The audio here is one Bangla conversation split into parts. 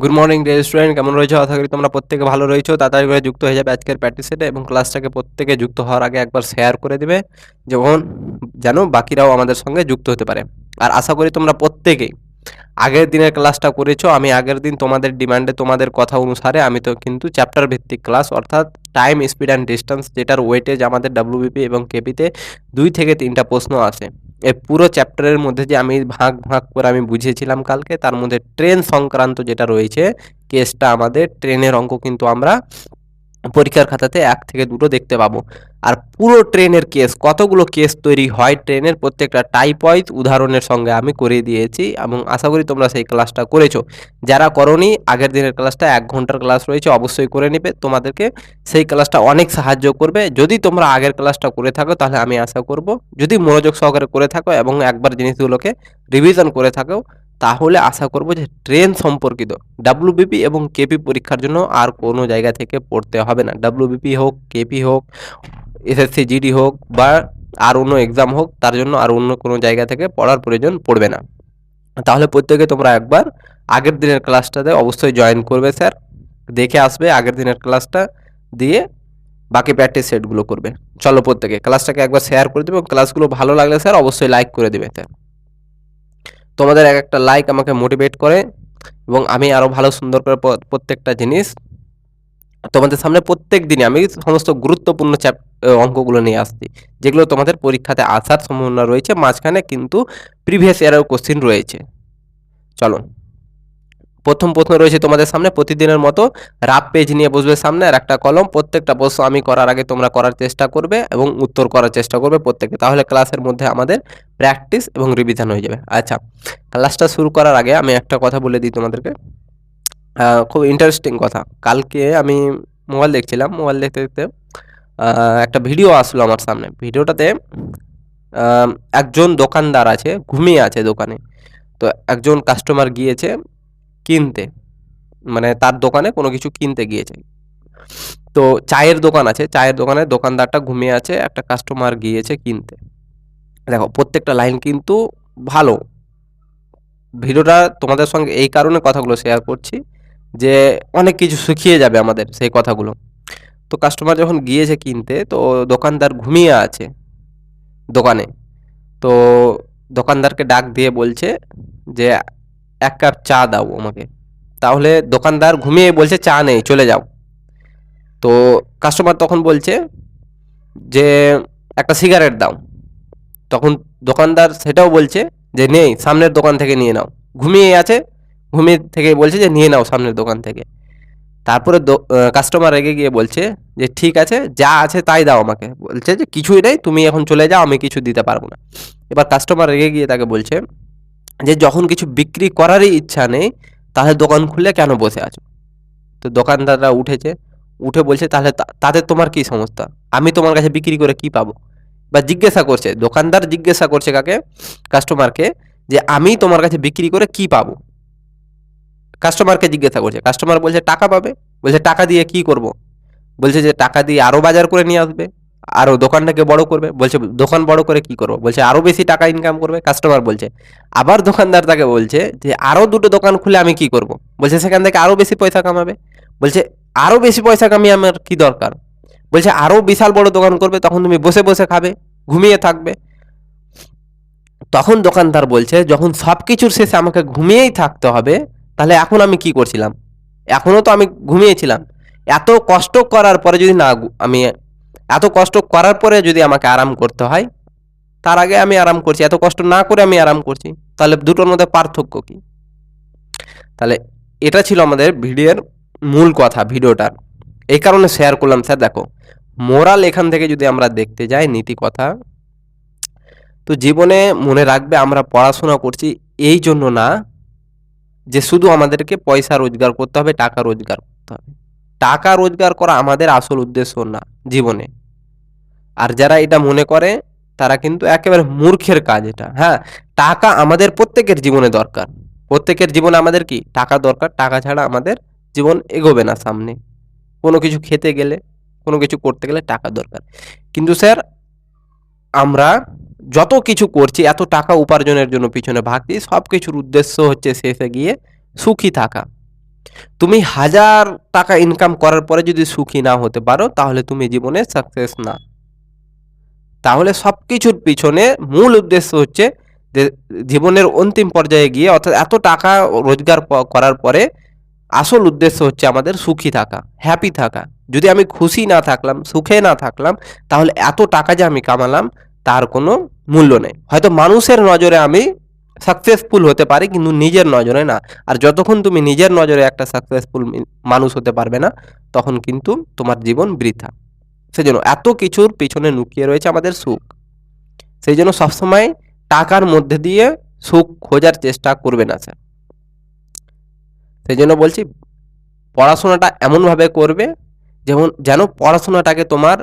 গুড মর্নিং ডিয়ার স্টুডেন্ট, কেমন রয়েছো? আশা করি তোমরা প্রত্যেকে ভালো রয়েছো। তাড়াতাড়ি করে যুক্ত হয়ে যাবে আজকের প্র্যাকটিস সেটে এবং ক্লাসটাকে প্রত্যেকে যুক্ত হওয়ার আগে একবার শেয়ার করে দিবে, যখন যেন বাকিরাও আমাদের সঙ্গে যুক্ত হতে পারে। আর আশা করি তোমরা প্রত্যেকেই আগের দিনের ক্লাসটা করেছো। আমি আগের দিন তোমাদের ডিমান্ডে, তোমাদের কথা অনুসারে আমি তো কিন্তু চ্যাপ্টার ভিত্তিক ক্লাস, অর্থাৎ টাইম, স্পিড অ্যান্ড ডিস্টেন্স, যেটার ওয়েটেজ আমাদের ডাব্লিউবিপি এবং কেপিতে 2 থেকে 3টা প্রশ্ন আসে। এই পুরো চ্যাপ্টারের মধ্যে যে আমি ভাগ ভাগ করে আমি বুঝিয়েছিলাম কালকে, তার মধ্যে ট্রেন সংক্রান্ত যেটা রয়েছে কেসটা, আমাদের ট্রেনের অঙ্ক কিন্তু আমরা পরীক্ষার খাতাতে 1 থেকে 2টো দেখতে পাবো। আর পুরো ট্রেনের কেস, কতগুলো কেস তৈরি হয় ট্রেনের, প্রত্যেকটা টাইপ ওয়াইজ উদাহরণের সঙ্গে আমি করিয়ে দিয়েছি এবং আশা করি তোমরা সেই ক্লাসটা করেছো। যারা করোনি, আগের দিনের ক্লাসটা 1 ঘন্টার ক্লাস রয়েছে, অবশ্যই করে নেবে। তোমাদেরকে সেই ক্লাসটা অনেক সাহায্য করবে। যদি তোমরা আগের ক্লাসটা করে থাকো, তাহলে আমি আশা করব, যদি মনোযোগ সহকারে করে থাকো এবং একবার জিনিসগুলোকে রিভিশন করে থাকো, তাহলে আশা করব যে ট্রেন সম্পর্কিত ডাব্লিউবিপি এবং কেপি পরীক্ষার জন্য আর কোনো জায়গা থেকে পড়তে হবে না। ডাব্লিউবিপি হোক, কেপি হোক, এসএসসি জিডি হোক বা আর অন্য এক্সাম হোক, তার জন্য আর অন্য কোনো জায়গা থেকে পড়ার প্রয়োজন পড়বে না। তাহলে প্রত্যেকে তোমরা একবার আগের দিনের ক্লাসটাতে অবশ্যই জয়েন করবে স্যার, দেখে আসবে আগের দিনের ক্লাসটা, দিয়ে বাকি প্র্যাকটিস সেটগুলো করবে। চলো প্রত্যেকে ক্লাসটাকে একবার শেয়ার করে দেবে এবং ক্লাসগুলো ভালো লাগলে স্যার অবশ্যই লাইক করে দেবে স্যার। তোমাদের এক একটা লাইক আমাকে মোটিভেট করে এবং আমি আরও ভালো সুন্দর করে প্রত্যেকটা জিনিস তোমাদের সামনে প্রত্যেক দিনই আমি সমস্ত গুরুত্বপূর্ণ অঙ্কগুলো নিয়ে আসছি, যেগুলো তোমাদের পরীক্ষাতে আসার সম্ভাবনা রয়েছে। মাঝখানে কিন্তু প্রিভিয়াস ইয়ারের কোশ্চিন রয়েছে। চলো, প্রথম প্রশ্ন রয়েছে তোমাদের সামনে। প্রতিদিনের মতো রাফ পেজ নিয়ে বসবে সামনে আর একটা কলম। প্রত্যেকটা প্রশ্ন আমি করার আগে তোমরা করার চেষ্টা করবে এবং উত্তর করার চেষ্টা করবে প্রত্যেকে, তাহলে ক্লাসের মধ্যে আমাদের প্র্যাকটিস এবং রিভিশন হয়ে যাবে। আচ্ছা, ক্লাসটা শুরু করার আগে আমি একটা কথা বলে দিই তোমাদেরকে, খুব ইন্টারেস্টিং কথা। কালকে আমি মোবাইল দেখছিলাম, মোবাইল দেখতে দেখতে একটা ভিডিও আসলো আমার সামনে। ভিডিওটাতে একজন দোকানদার আছে, ঘুমিয়ে আছে দোকানে। তো একজন কাস্টমার গিয়েছে কিনতে, মানে তার দোকানে কোনো কিছু কিনতে গিয়েছে। তো চায়ের দোকান আছে, চায়ের দোকানে দোকানদারটা ঘুমিয়ে আছে, একটা কাস্টমার গিয়েছে কিনতে। দেখো প্রত্যেকটা লাইন কিন্তু ভালো। ভিডিওটা তোমাদের সঙ্গে এই কারণে কথাগুলো শেয়ার করছি যে অনেক কিছু শিখিয়ে যাবে আমাদের সেই কথাগুলো। তো কাস্টমার যখন গিয়েছে কিনতে, তো দোকানদার ঘুমিয়ে আছে দোকানে। তো দোকানদারকে ডাক দিয়ে বলছে যে 1 কাপ চা দাও আমাকে। তাহলে দোকানদার ঘুমিয়ে বলছে চা নেই, চলে যাও। তো কাস্টমার তখন বলছে যে একটা সিগারেট দাও। তখন দোকানদার সেটাও বলছে যে নেই, সামনের দোকান থেকে নিয়ে নাও। ঘুমিয়ে আছে, ঘুমিয়ে থেকে বলছে যে নিয়ে নাও সামনের দোকান থেকে। তারপরে কাস্টমার রেগে গিয়ে বলছে যে ঠিক আছে, যা আছে তাই দাও আমাকে। বলছে যে কিছুই নেই, তুমি এখন চলে যাও, আমি কিছু দিতে পারবো না। এবার কাস্টমার রেগে গিয়ে তাকে বলছে যে যখন কিছু বিক্রি করারই ইচ্ছা নেই, তাহলে দোকান খুলে কেন বসে আছো? তো দোকানদাররা উঠেছে, উঠে বলছে তাহলে তাতে তোমার কি সমস্যা? আমি তোমার কাছে বিক্রি করে কি পাবো? বা জিজ্ঞাসা করছে, দোকানদার জিজ্ঞাসা করছে কাকে? কাস্টমারকে, যে আমি তোমার কাছে বিক্রি করে কি পাবো? কাস্টমারকে জিজ্ঞাসা করছে। কাস্টমার বলছে টাকা পাবে। বলছে টাকা দিয়ে কি করব? বলছে যে টাকা দিয়ে আরো বাজার করে নিয়ে আসবে, আরো দোকানটাকে বড় করবে। বলছে দোকান বড় করে কি করবো? বলছে আরো বেশি টাকা ইনকাম করবে। কাস্টমার বলছে। আবার দোকানদার তাকে বলছে যে আরো 2টো দোকান খুলে আমি কি করব? বলছে সেখান থেকে আরো বেশি পয়সা কামাবে। বলছে আরো বেশি পয়সা কামিয়ে আমার কি দরকার? বলছে আরো বিশাল বড় দোকান করবে, তখন তুমি বসে বসে খাবে, ঘুমিয়ে থাকবে। তখন দোকানদার বলছে যখন সবকিছুর শেষে আমাকে ঘুমিয়েই থাকতে হবে, তাহলে এখন আমি কি করছিলাম? এখনো তো আমি ঘুমিয়েছিলাম। এত কষ্ট করার পরে যদি না আমি এত কষ্ট করার পরে যদি আমাকে আরাম করতে হয়, তার আগে আমি আরাম করছি, এত কষ্ট না করে আমি আরাম করছি, তাহলে দুটোর মধ্যে পার্থক্য কি? তাহলে এটা ছিল আমাদের ভিডিওর মূল কথা, ভিডিওটার এই কারণে শেয়ার করলাম স্যার। দেখো, মোরাল এখান থেকে যদি আমরা দেখতে যাই, নীতি কথা, তো জীবনে মনে রাখবে আমরা পড়াশোনা করছি এই জন্য না যে শুধু আমাদেরকে পয়সা রোজগার করতে হবে, টাকা রোজগার করতে হবে। টাকা রোজগার করা আমাদের আসল উদ্দেশ্য না জীবনে। আর যারা এটা মনে করে তারা কিন্তু একেবারে মূর্খের কাজ এটা। হ্যাঁ, টাকা আমাদের প্রত্যেকের জীবনে দরকার। প্রত্যেকের জীবনে আমাদের কি টাকা দরকার। টাকা ছাড়া আমাদের জীবন এগোবে না সামনে। কোনো কিছু খেতে গেলে, কোনো কিছু করতে গেলে টাকা দরকার। কিন্তু স্যার, আমরা যত কিছু করছি এত টাকা উপার্জনের জন্য পিছনে ভাগছি, সব কিছুর উদ্দেশ্য হচ্ছে শেষে গিয়ে সুখী থাকা। তুমি 1000 টাকা ইনকাম করার পরে যদি সুখী না হতে পারো তাহলে তুমি জীবনে সাকসেস না। তাহলে সবকিছুর পিছনে মূল উদ্দেশ্য হচ্ছে যে জীবনের অন্তিম পর্যায়ে গিয়ে অর্থাৎ এত টাকা রোজগার করার পরে আসল উদ্দেশ্য হচ্ছে আমাদের সুখী থাকা, হ্যাপি থাকা। যদি আমি খুশি না থাকলাম, সুখে না থাকলাম, তাহলে এত টাকা যে আমি কামালাম তার কোনো মূল্য নেই। হয়তো মানুষের নজরে আমি সাকসেসফুল হতে পারি কিন্তু নিজের নজরে না। আর যতক্ষণ তুমি নিজের নজরে একটা সাকসেসফুল মানুষ হতে পারবে না তখন কিন্তু তোমার জীবন বৃথা। সেজন্য এত কিছুর পিছনে লুকিয়ে রয়েছে আমাদের সুখ। সেই জন্য সবসময় টাকার মধ্যে দিয়ে সুখ খোঁজার চেষ্টা করবে না স্যার। সেই জন্য বলছি পড়াশোনাটা এমনভাবে করবে যেন পড়াশোনাটাকে তোমার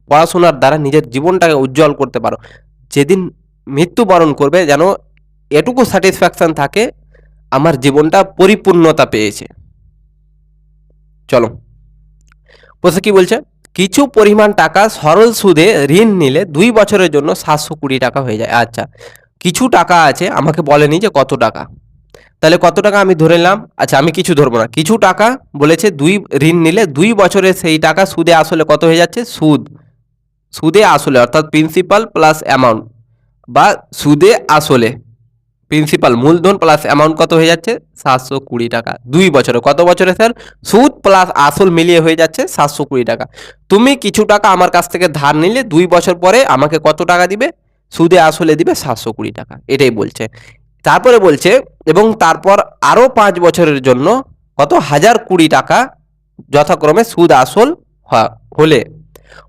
পড়াশোনার দ্বারা নিজের জীবনটাকে উজ্জ্বল করতে পারো। যেদিন মৃত্যুবরণ করবে যেন এটুকু স্যাটিসফ্যাকশন থাকে আমার জীবনটা পরিপূর্ণতা পেয়েছে। চলো বলছে কি বলছে, কিছু পরিমাণ টাকা সরল সুদে ঋণ নিলে 2 বছরের জন্য 720 টাকা হয়ে যায়। আচ্ছা, কিছু টাকা আছে, আমাকে বলেনি যে কত টাকা, তাহলে কত টাকা আমি ধরে নিলাম। আচ্ছা, আমি কিছু ধরবো না, কিছু টাকা বলেছে ঋণ নিলে 2 বছরে সেই টাকা সুদে আসলে কত হয়ে যাচ্ছে, সুদে আসলে অর্থাৎ প্রিন্সিপাল প্লাস অ্যামাউন্ট বা সুদে আসলে প্রিন্সিপাল মূলধন প্লাস অ্যামাউন্ট কত হয়ে যাচ্ছে 720 টাকা। 2 বছরে, কত বছরে স্যার, সুদ প্লাস আসল মিলিয়ে হয়ে যাচ্ছে 720 টাকা। তুমি কিছু টাকা আমার কাছ থেকে ধার নিলে 2 বছর পরে আমাকে কত টাকা দিবে, সুদে আসলে দিবে 720 টাকা, এটাই বলছে। তারপরে বলছে এবং তারপর আরো 5 বছরের জন্য কত 1020 টাকা যথাক্রমে সুদ আসল হলে,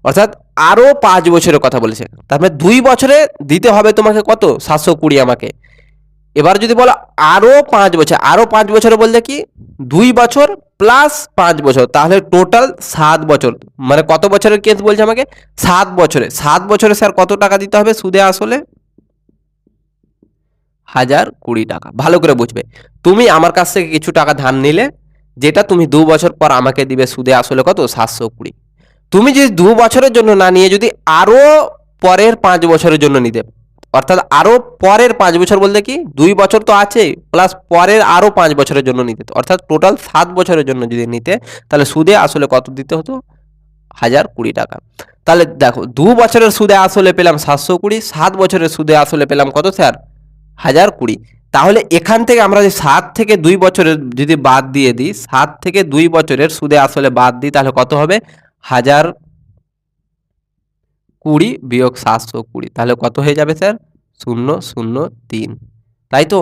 অর্থাৎ আরো 5 বছরের কথা বলেছে। তারপরে 2 বছরে দিতে হবে তোমাকে কত 720 আমাকে। এবার যদি বলো আরো 5 বছর, আরো 5 বছরে বলতে কি 2 বছর প্লাস 5 বছর, তাহলে টোটাল 7 বছর। মানে কত বছরের কেস বলছে আমাকে, 7 বছরে। 7 বছরে স্যার কত টাকা দিতে হবে সুদে আসলে, 1020 টাকা। ভালো করে বুঝবে, তুমি আমার কাছ থেকে কিছু টাকা ধার নিলে যেটা তুমি 2 বছর পর আমাকে দিবে সুদে আসলে কত 720। তুমি যদি 2 বছরের জন্য না নিয়ে যদি আরো পরের 5 বছরের জন্য নিতে, অর্থাৎ আরো পরের 5 বছর বলতে কি 2 বছর তো আছে প্লাস পরের আরো 5 বছরের জন্য নিতে, অর্থাৎ টোটাল 7 বছরের জন্য যদি নিতে, তাহলে সুদে আসলে কত দিতে হতো 1020 টাকা। তাহলে দেখো 2 বছরের সুদে আসলে পেলাম 720, 7 বছরের সুদে আসলে পেলাম কত স্যার 1020। তাহলে এখান থেকে আমরা যে 7 থেকে 2 বছরের যদি বাদ দিয়ে দিই, 7 থেকে 2 বছরের সুদে আসলে বাদ দিই, তাহলে কত হবে 1020 বিয়োগ 720, তাহলে কত হয়ে যাবে স্যার 003, তাই তো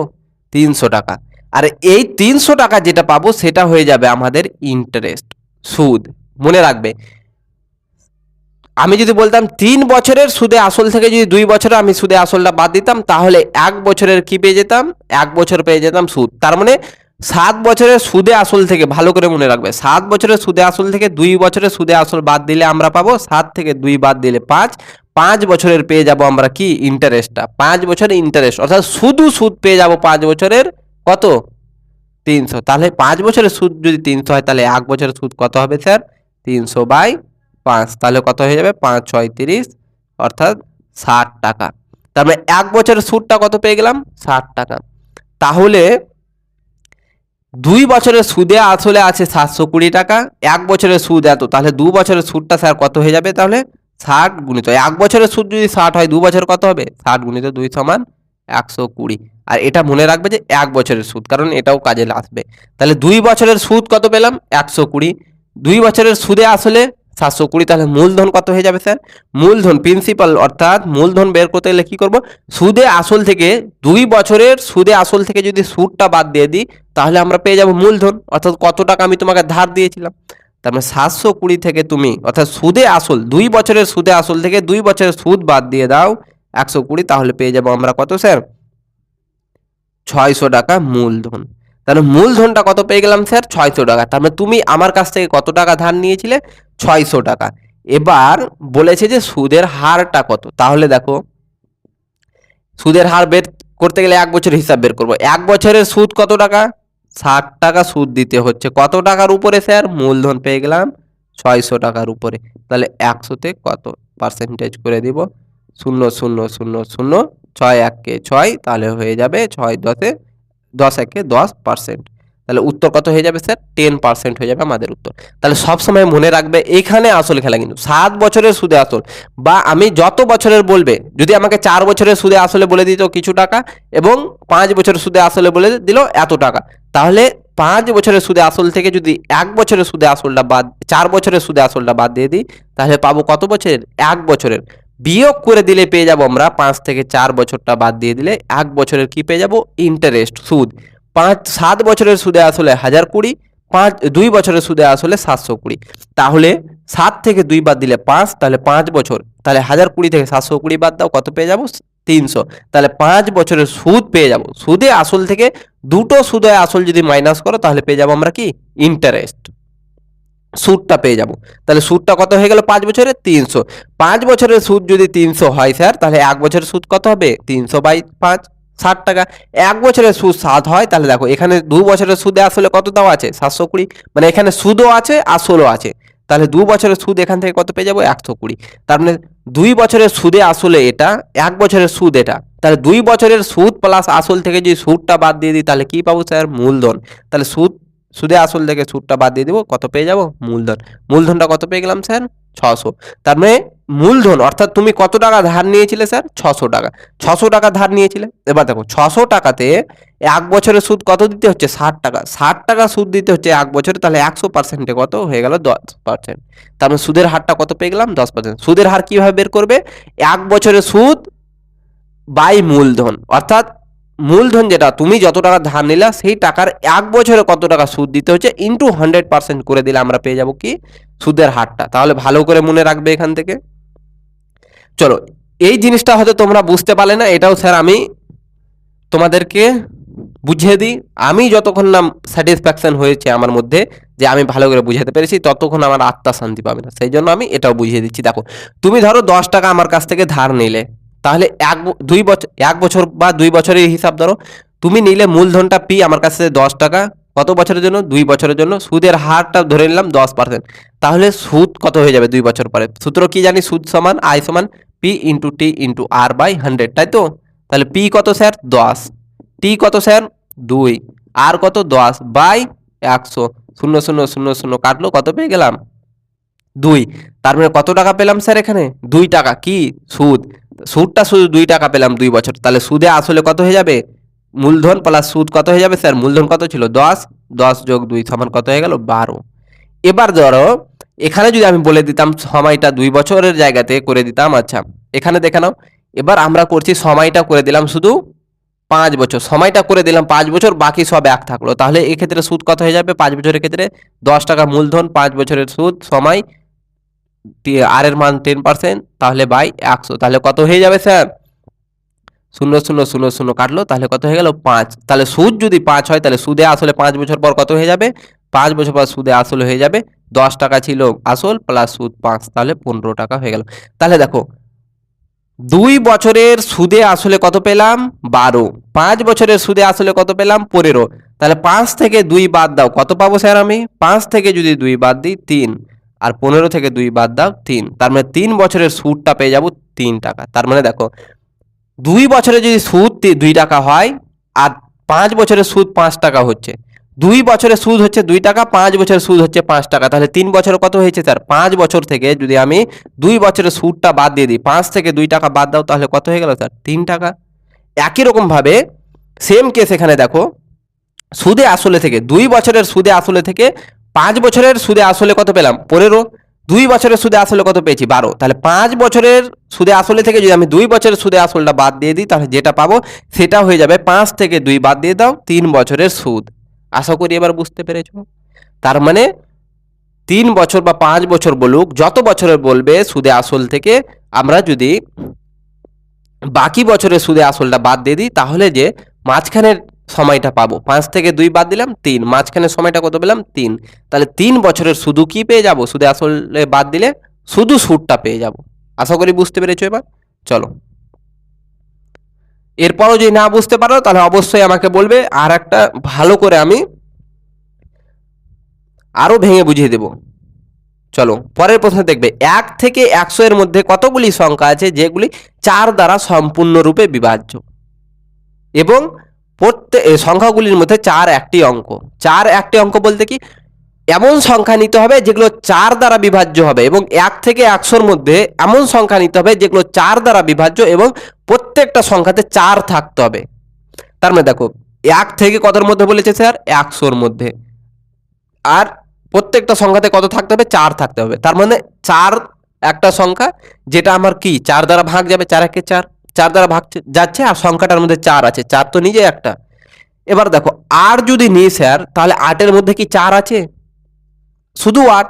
300 টাকা। আর এই 300 টাকা যেটা পাবো সেটা হয়ে যাবে আমাদের ইন্টারেস্ট, সুদ। মনে রাখবে, আমি যদি বলতাম 3 বছরের সুদে আসল থেকে যদি 2 বছরে আমি সুদে আসলটা বাদ দিতাম, তাহলে 1 বছরের কি পেয়ে যেতাম, 1 বছর পেয়ে যেতাম সুদ। তার মানে 7 বছরের সুদে আসল থেকে, ভালো করে মনে রাখবে, 7 বছরের সুদে আসল থেকে 2 বছরের সুদে আসল বাদ দিলে আমরা পাবো 7 থেকে 2 বাদ দিলে 5, 5 বছরের পেয়ে যাব আমরা কি ইন্টারেস্টটা, 5 বছরের ইন্টারেস্ট, অর্থাৎ শুধু সুদ পেয়ে যাব 5 বছরের কত 300। তাহলে 5 বছরের সুদ যদি 300 হয় তাহলে 1 বছরের সুদ কত হবে স্যার 300/5, তাহলে কত হয়ে যাবে 5 6 30, অর্থাৎ 60 টাকা। তারপরে 1 বছরের সুদটা কত পেয়ে গেলাম 60 টাকা। তাহলে 2 বছরের সুদে আসলে আছে 720 টাকা, 1 বছরের সুদ এত, তাহলে 2 বছরের সুদটা স্যার কত হয়ে যাবে, তাহলে 60 গুণিত 1 বছরের সুদ যদি 60 হয় 2 বছর কত হবে 60 গুণিত 2 সমান 120। আর এটা মনে রাখবে যে 1 বছরের সুদ, কারণ এটাও কাজে আসবে। তাহলে 2 বছরের সুদ কত পেলাম 120, 2 বছরের সুদে আসলে 720, তাহলে মূলধন কত হয়ে যাবে স্যার, মূলধন প্রিন্সিপাল অর্থাৎ মূলধন বের করতে গেলে কি করব, সুদে আসল থেকে 2 বছরের সুদে আসল থেকে যদি সুদটা বাদ দিয়ে দিই তাহলে আমরা পেয়ে যাব মূলধন, অর্থাৎ কত টাকা আমি তোমাকে ধার দিয়েছিলাম। তার মানে 720 থেকে তুমি অর্থাৎ সুদে আসল 2 বছরের সুদে আসল থেকে 2 বছরের সুদ বাদ দিয়ে দাও 120, তাহলে পেয়ে যাব আমরা কত স্যার 600 টাকা মূলধন। তাহলে মূলধনটা কত পেয়ে গেলাম স্যার 600 টাকা। তার মানে তুমি আমার কাছ থেকে কত টাকা ধার নিয়েছিলে 600 টাকা। এবার বলেছে যে সুদের হারটা কত, তাহলে দেখো সুদের হার বের করতে গেলে 1 বছরের হিসাব বের করব। 1 বছরের সুদ কত টাকা 60 টাকা সুদ দিতে হচ্ছে, কত টাকার উপরে স্যার মূলধন পেয়ে গেলাম 600 টাকার উপরে। তাহলে 100তে কত পার্সেন্টেজ করে দিব 0.000, 6 1 কে 6, তাহলে হয়ে যাবে 6 10 এ 10 1 10%। তাহলে উত্তর কত হয়ে যাবে স্যার? 10% হয়ে যাবে আমাদের উত্তর। তাহলে সবসময় মনে রাখবে এখানে আসল খেলা কিন্তু 7 বছরের সুদে আসল, বা আমি যত বছরের বলবে, যদি আমাকে 4 বছরের সুদে আসলে বলে দিত কিছু টাকা এবং 5 বছরের সুদে আসলে বলে দিল এত টাকা, তাহলে 5 বছরের সুদে আসল থেকে যদি 1 বছরের সুদে আসলটা বাদ, 4 বছরের সুদে আসলটা বাদ দিয়ে দিই, তাহলে পাবো কত বছরের? 1 বছরের। বিয়োগ করে দিলে পেয়ে যাব আমরা 5 থেকে 4 বছরটা বাদ দিয়ে দিলে 1 বছরের কি পেয়ে যাব? ইন্টারেস্ট, সুদ। 7 বছরের সুদে আসলে 1020, 2 বছরের সুদে আসলে 720। তাহলে 7 থেকে 2 বাদ দিলে 5, তাহলে 5 বছর, তাহলে 1020 থেকে 720 বাদ দাও, কত পেয়ে যাব? 300। তাহলে 5 বছরের সুদ পেয়ে যাব। সুদে আসল থেকে দুটো সুদে আসল যদি মাইনাস করো তাহলে পেয়ে যাব আমরা কি? ইন্টারেস্ট, সুদটা পেয়ে যাব। তাহলে সুদটা কত হয়ে গেল 5 বছরে? 300। 5 বছরের সুদ যদি 300 হয় স্যার, তাহলে 1 বছরের সুদ কত হবে? 300/5, 60 টাকা। 1 বছরের সুদ 7 হয়, তাহলে দেখো এখানে 2 বছরের সুদে আসলে কত দেওয়া আছে? 720। মানে এখানে সুদও আছে আসলও আছে, তাহলে 2 বছরের সুদ এখান থেকে কত পেয়ে যাবো? 120। তার মানে 2 বছরের সুদে আসলে এটা, 1 বছরের সুদ এটা, তাহলে 2 বছরের সুদ প্লাস আসল থেকে যদি সুদটা বাদ দিয়ে দিই তাহলে কি পাবো স্যার? মূলধন। তাহলে সুদে আসল থেকে সুদটা বাদ দিয়ে দেবো, কত পেয়ে যাব? মূলধন। মূলধনটা কত পেয়ে গেলাম স্যার? 600। তার মানে মূলধন অর্থাৎ তুমি কত টাকা ধার নিয়েছিলে স্যার? 600 টাকা। 600 টাকা ধার নিয়েছিলে। এবার দেখো 600 টাকাতে 1 বছরের সুদ কত দিতে হচ্ছে? 60 টাকা। 60 টাকা সুদ দিতে হচ্ছে 1 বছরে, তাহলে 100%-এ কত হয়ে গেল? 10%। তার মানে সুদের হারটা কত পেয়ে গেলাম? 10%। সুদের হার কিভাবে বের করবে? 1 বছরের সুদ বাই মূলধন, অর্থাৎ মূলধন যেটা তুমি যত টাকা ধার নিলা সেই টাকার 1 বছরে কত টাকা সুদ দিতে হচ্ছে ইন্টু 100% করে দিলে আমরা পেয়ে যাব কি? সুদের হারটা। তাহলে ভালো করে মনে রাখবে এখান থেকে। চলো, এই জিনিসটা হয়তো তোমরা বুঝতে পারলে না, এটাও স্যার আমি তোমাদেরকে বুঝিয়ে দিই। আমি যতক্ষণ না স্যাটিসফ্যাকশন হয়েছে আমার মধ্যে যে আমি ভালো করে বুঝাতে পেরেছি, ততক্ষণ আমার আত্মা শান্তি পাবে না। সেই জন্য আমি এটাও বুঝিয়ে দিচ্ছি। দেখো, তুমি ধরো 10 টাকা আমার কাছ থেকে ধার নিলে, তাহলে 1 বছর বা 2 বছরের হিসাব ধরো, তুমি নিলে মূলধনটা পি আমার কাছে 10 টাকা, কত বছরের জন্য? 2 বছরের জন্য। সুদের হারটা ধরে নিলাম 10%, তাহলে সুদ কত হয়ে যাবে 2 বছর পরে? সূত্র কি জানি? সুদ সমান আই সমান P into T into R by 100, তাই তো? তাহলে পি কত স্যার? 10, টি কত স্যার? 2, আর কত? 10 বাই 100, 0 0 0 0 কাটলো, কত পেয়ে গেলাম? 2। তার মানে কত টাকা পেলাম স্যার এখানে? 2 টাকা। কি? সুদ। সুদটা শুধু 2 টাকা পেলাম 2 বছর। তাহলে সুদে আসলে কত হয়ে যাবে? মূলধন প্লাস সুদ কত হয়ে যাবে স্যার? মূলধন কত ছিল? 10, 10 যোগ 2 সমান কত হয়ে গেল? 12। এবার ধরো এখানে যদি আমি বলে দিতাম সময়টা 2 বছরের জায়গাতে করে দিতাম, আচ্ছা এখানে দেখে নাও, এবার আমরা করছি সময়টা করে দিলাম শুধু 5 বছর, সময়টা করে দিলাম 5 বছর, বাকি সব এক থাকলো। তাহলে এক্ষেত্রে সুদ কত হয়ে যাবে 5 বছরের ক্ষেত্রে? 10 টাকা মূলধন, 5 বছরের সুদ, সময়, আর এর মান 10%, তাহলে বাই 100, তাহলে কত হয়ে যাবে স্যার? 0 0 0 0 কাটলো, তাহলে কত হয়ে গেল? 5। তাহলে সুদ যদি 5 হয়, তাহলে সুদে আসলে 5 বছর পর কত হয়ে যাবে? 5 বছর পর সুদে আসলে হয়ে যাবে 10 টাকা ছিল আসল প্লাস সুদ 5, তাহলে 15 টাকা হয়ে গেল। তাহলে দেখো 2 বছরের সুদে আসলে কত পেলাম? 12। 5 বছরের সুদে আসলে কত পেলাম? 15। তাহলে 5 থেকে 2 বাদ দাও, কত পাবো স্যার আমি? 5 থেকে যদি 2 বাদ দিই 3, আর 15 থেকে 2 বাদ দাও 3, তার মানে 3 বছরের সুদটা পেয়ে যাব 3 টাকা। তার মানে দেখো 2 বছরে যদি সুদ 2 টাকা হয় আর 5 বছরের সুদ 5 টাকা হচ্ছে, 2 বছরের সুদ হচ্ছে 2 টাকা, 5 বছরের সুদ হচ্ছে 5 টাকা, তাহলে 3 বছরে কত হয়েছে স্যার? 5 বছর থেকে যদি আমি 2 বছরের সুদটা বাদ দিয়ে দিই, 5 থেকে 2 টাকা বাদ দাও, তাহলে কত হয়ে গেল স্যার? 3 টাকা। একই রকম ভাবে সেম কেস এখানে দেখো, সুদে আসলে থেকে 2 বছরের সুদে আসলে থেকে 5 বছরের সুদে আসলে কত পেলাম? 15। 2 বছরের সুদে আসলে কত পেয়েছি? 12। তাহলে 5 বছরের সুদে আসলে থেকে যদি আমি 2 বছরের সুদে আসলটা বাদ দিয়ে দিই, তাহলে যেটা পাবো সেটা হয়ে যাবে 5 থেকে 2 বাদ দিয়ে দাও 3 বছরের সুদ। আশা করি এবার বুঝতে পেরেছো। তার মানে 3 বছর বা 5 বছর বলুক, যত বছরের বলবে সুদে আসল থেকে আমরা যদি বাকি বছরের সুদে আসলটা বাদ দিয়ে দিই, তাহলে যে মাঝখানের সময়টা পাবো, 5 থেকে 2 বাদ দিলাম 3, মাঝখানের সময়টা কত পেলাম? 3। তাহলে 3 বছরের শুধু কি পেয়ে যাব? সুদে আসলে বাদ দিলে শুধু সুদটা পেয়ে যাব। আশা করি বুঝতে পেরেছো এবার। চলো, এরপরও যদি না বুঝতে পারো তাহলে অবশ্যই আমাকে বলবে, আর একটা ভালো করে আমি আরো ভেঙে বুঝিয়ে দেব। চলো পরের প্রশ্ন দেখবে, 1 থেকে 100 এর মধ্যে কতগুলি সংখ্যা আছে যেগুলি 4 দ্বারা সম্পূর্ণরূপে বিভাজ্য এবং সংখ্যাগুলির মধ্যে 4 একটি অঙ্ক। 4 একটি অঙ্ক বলতে কি, এমন সংখ্যা নিতে হবে যেগুলো 4 দ্বারা বিভাজ্য হবে, এবং 1 থেকে 100-র মধ্যে এমন সংখ্যা নিতে হবে যেগুলো 4 দ্বারা বিভাজ্য এবং প্রত্যেকটা সংখ্যাতে 4 থাকতে হবে। তার মানে দেখো 1 থেকে কতর মধ্যে বলেছে স্যার? 100-র মধ্যে। আর প্রত্যেকটা সংখ্যাতে কত থাকতে হবে? 4 থাকতে হবে। তার মানে 4 একটা সংখ্যা যেটা আমার কি 4 দ্বারা ভাগ যাবে, 4 একে 4, 4 দ্বারা ভাগ যাচ্ছে, আর সংখ্যাটার মধ্যে 4 আছে, 4 তো নিজে একটা। এবার দেখো 8 যদি নিই স্যার, তাহলে 8-এর মধ্যে কি 4 আছে? শুধু 8,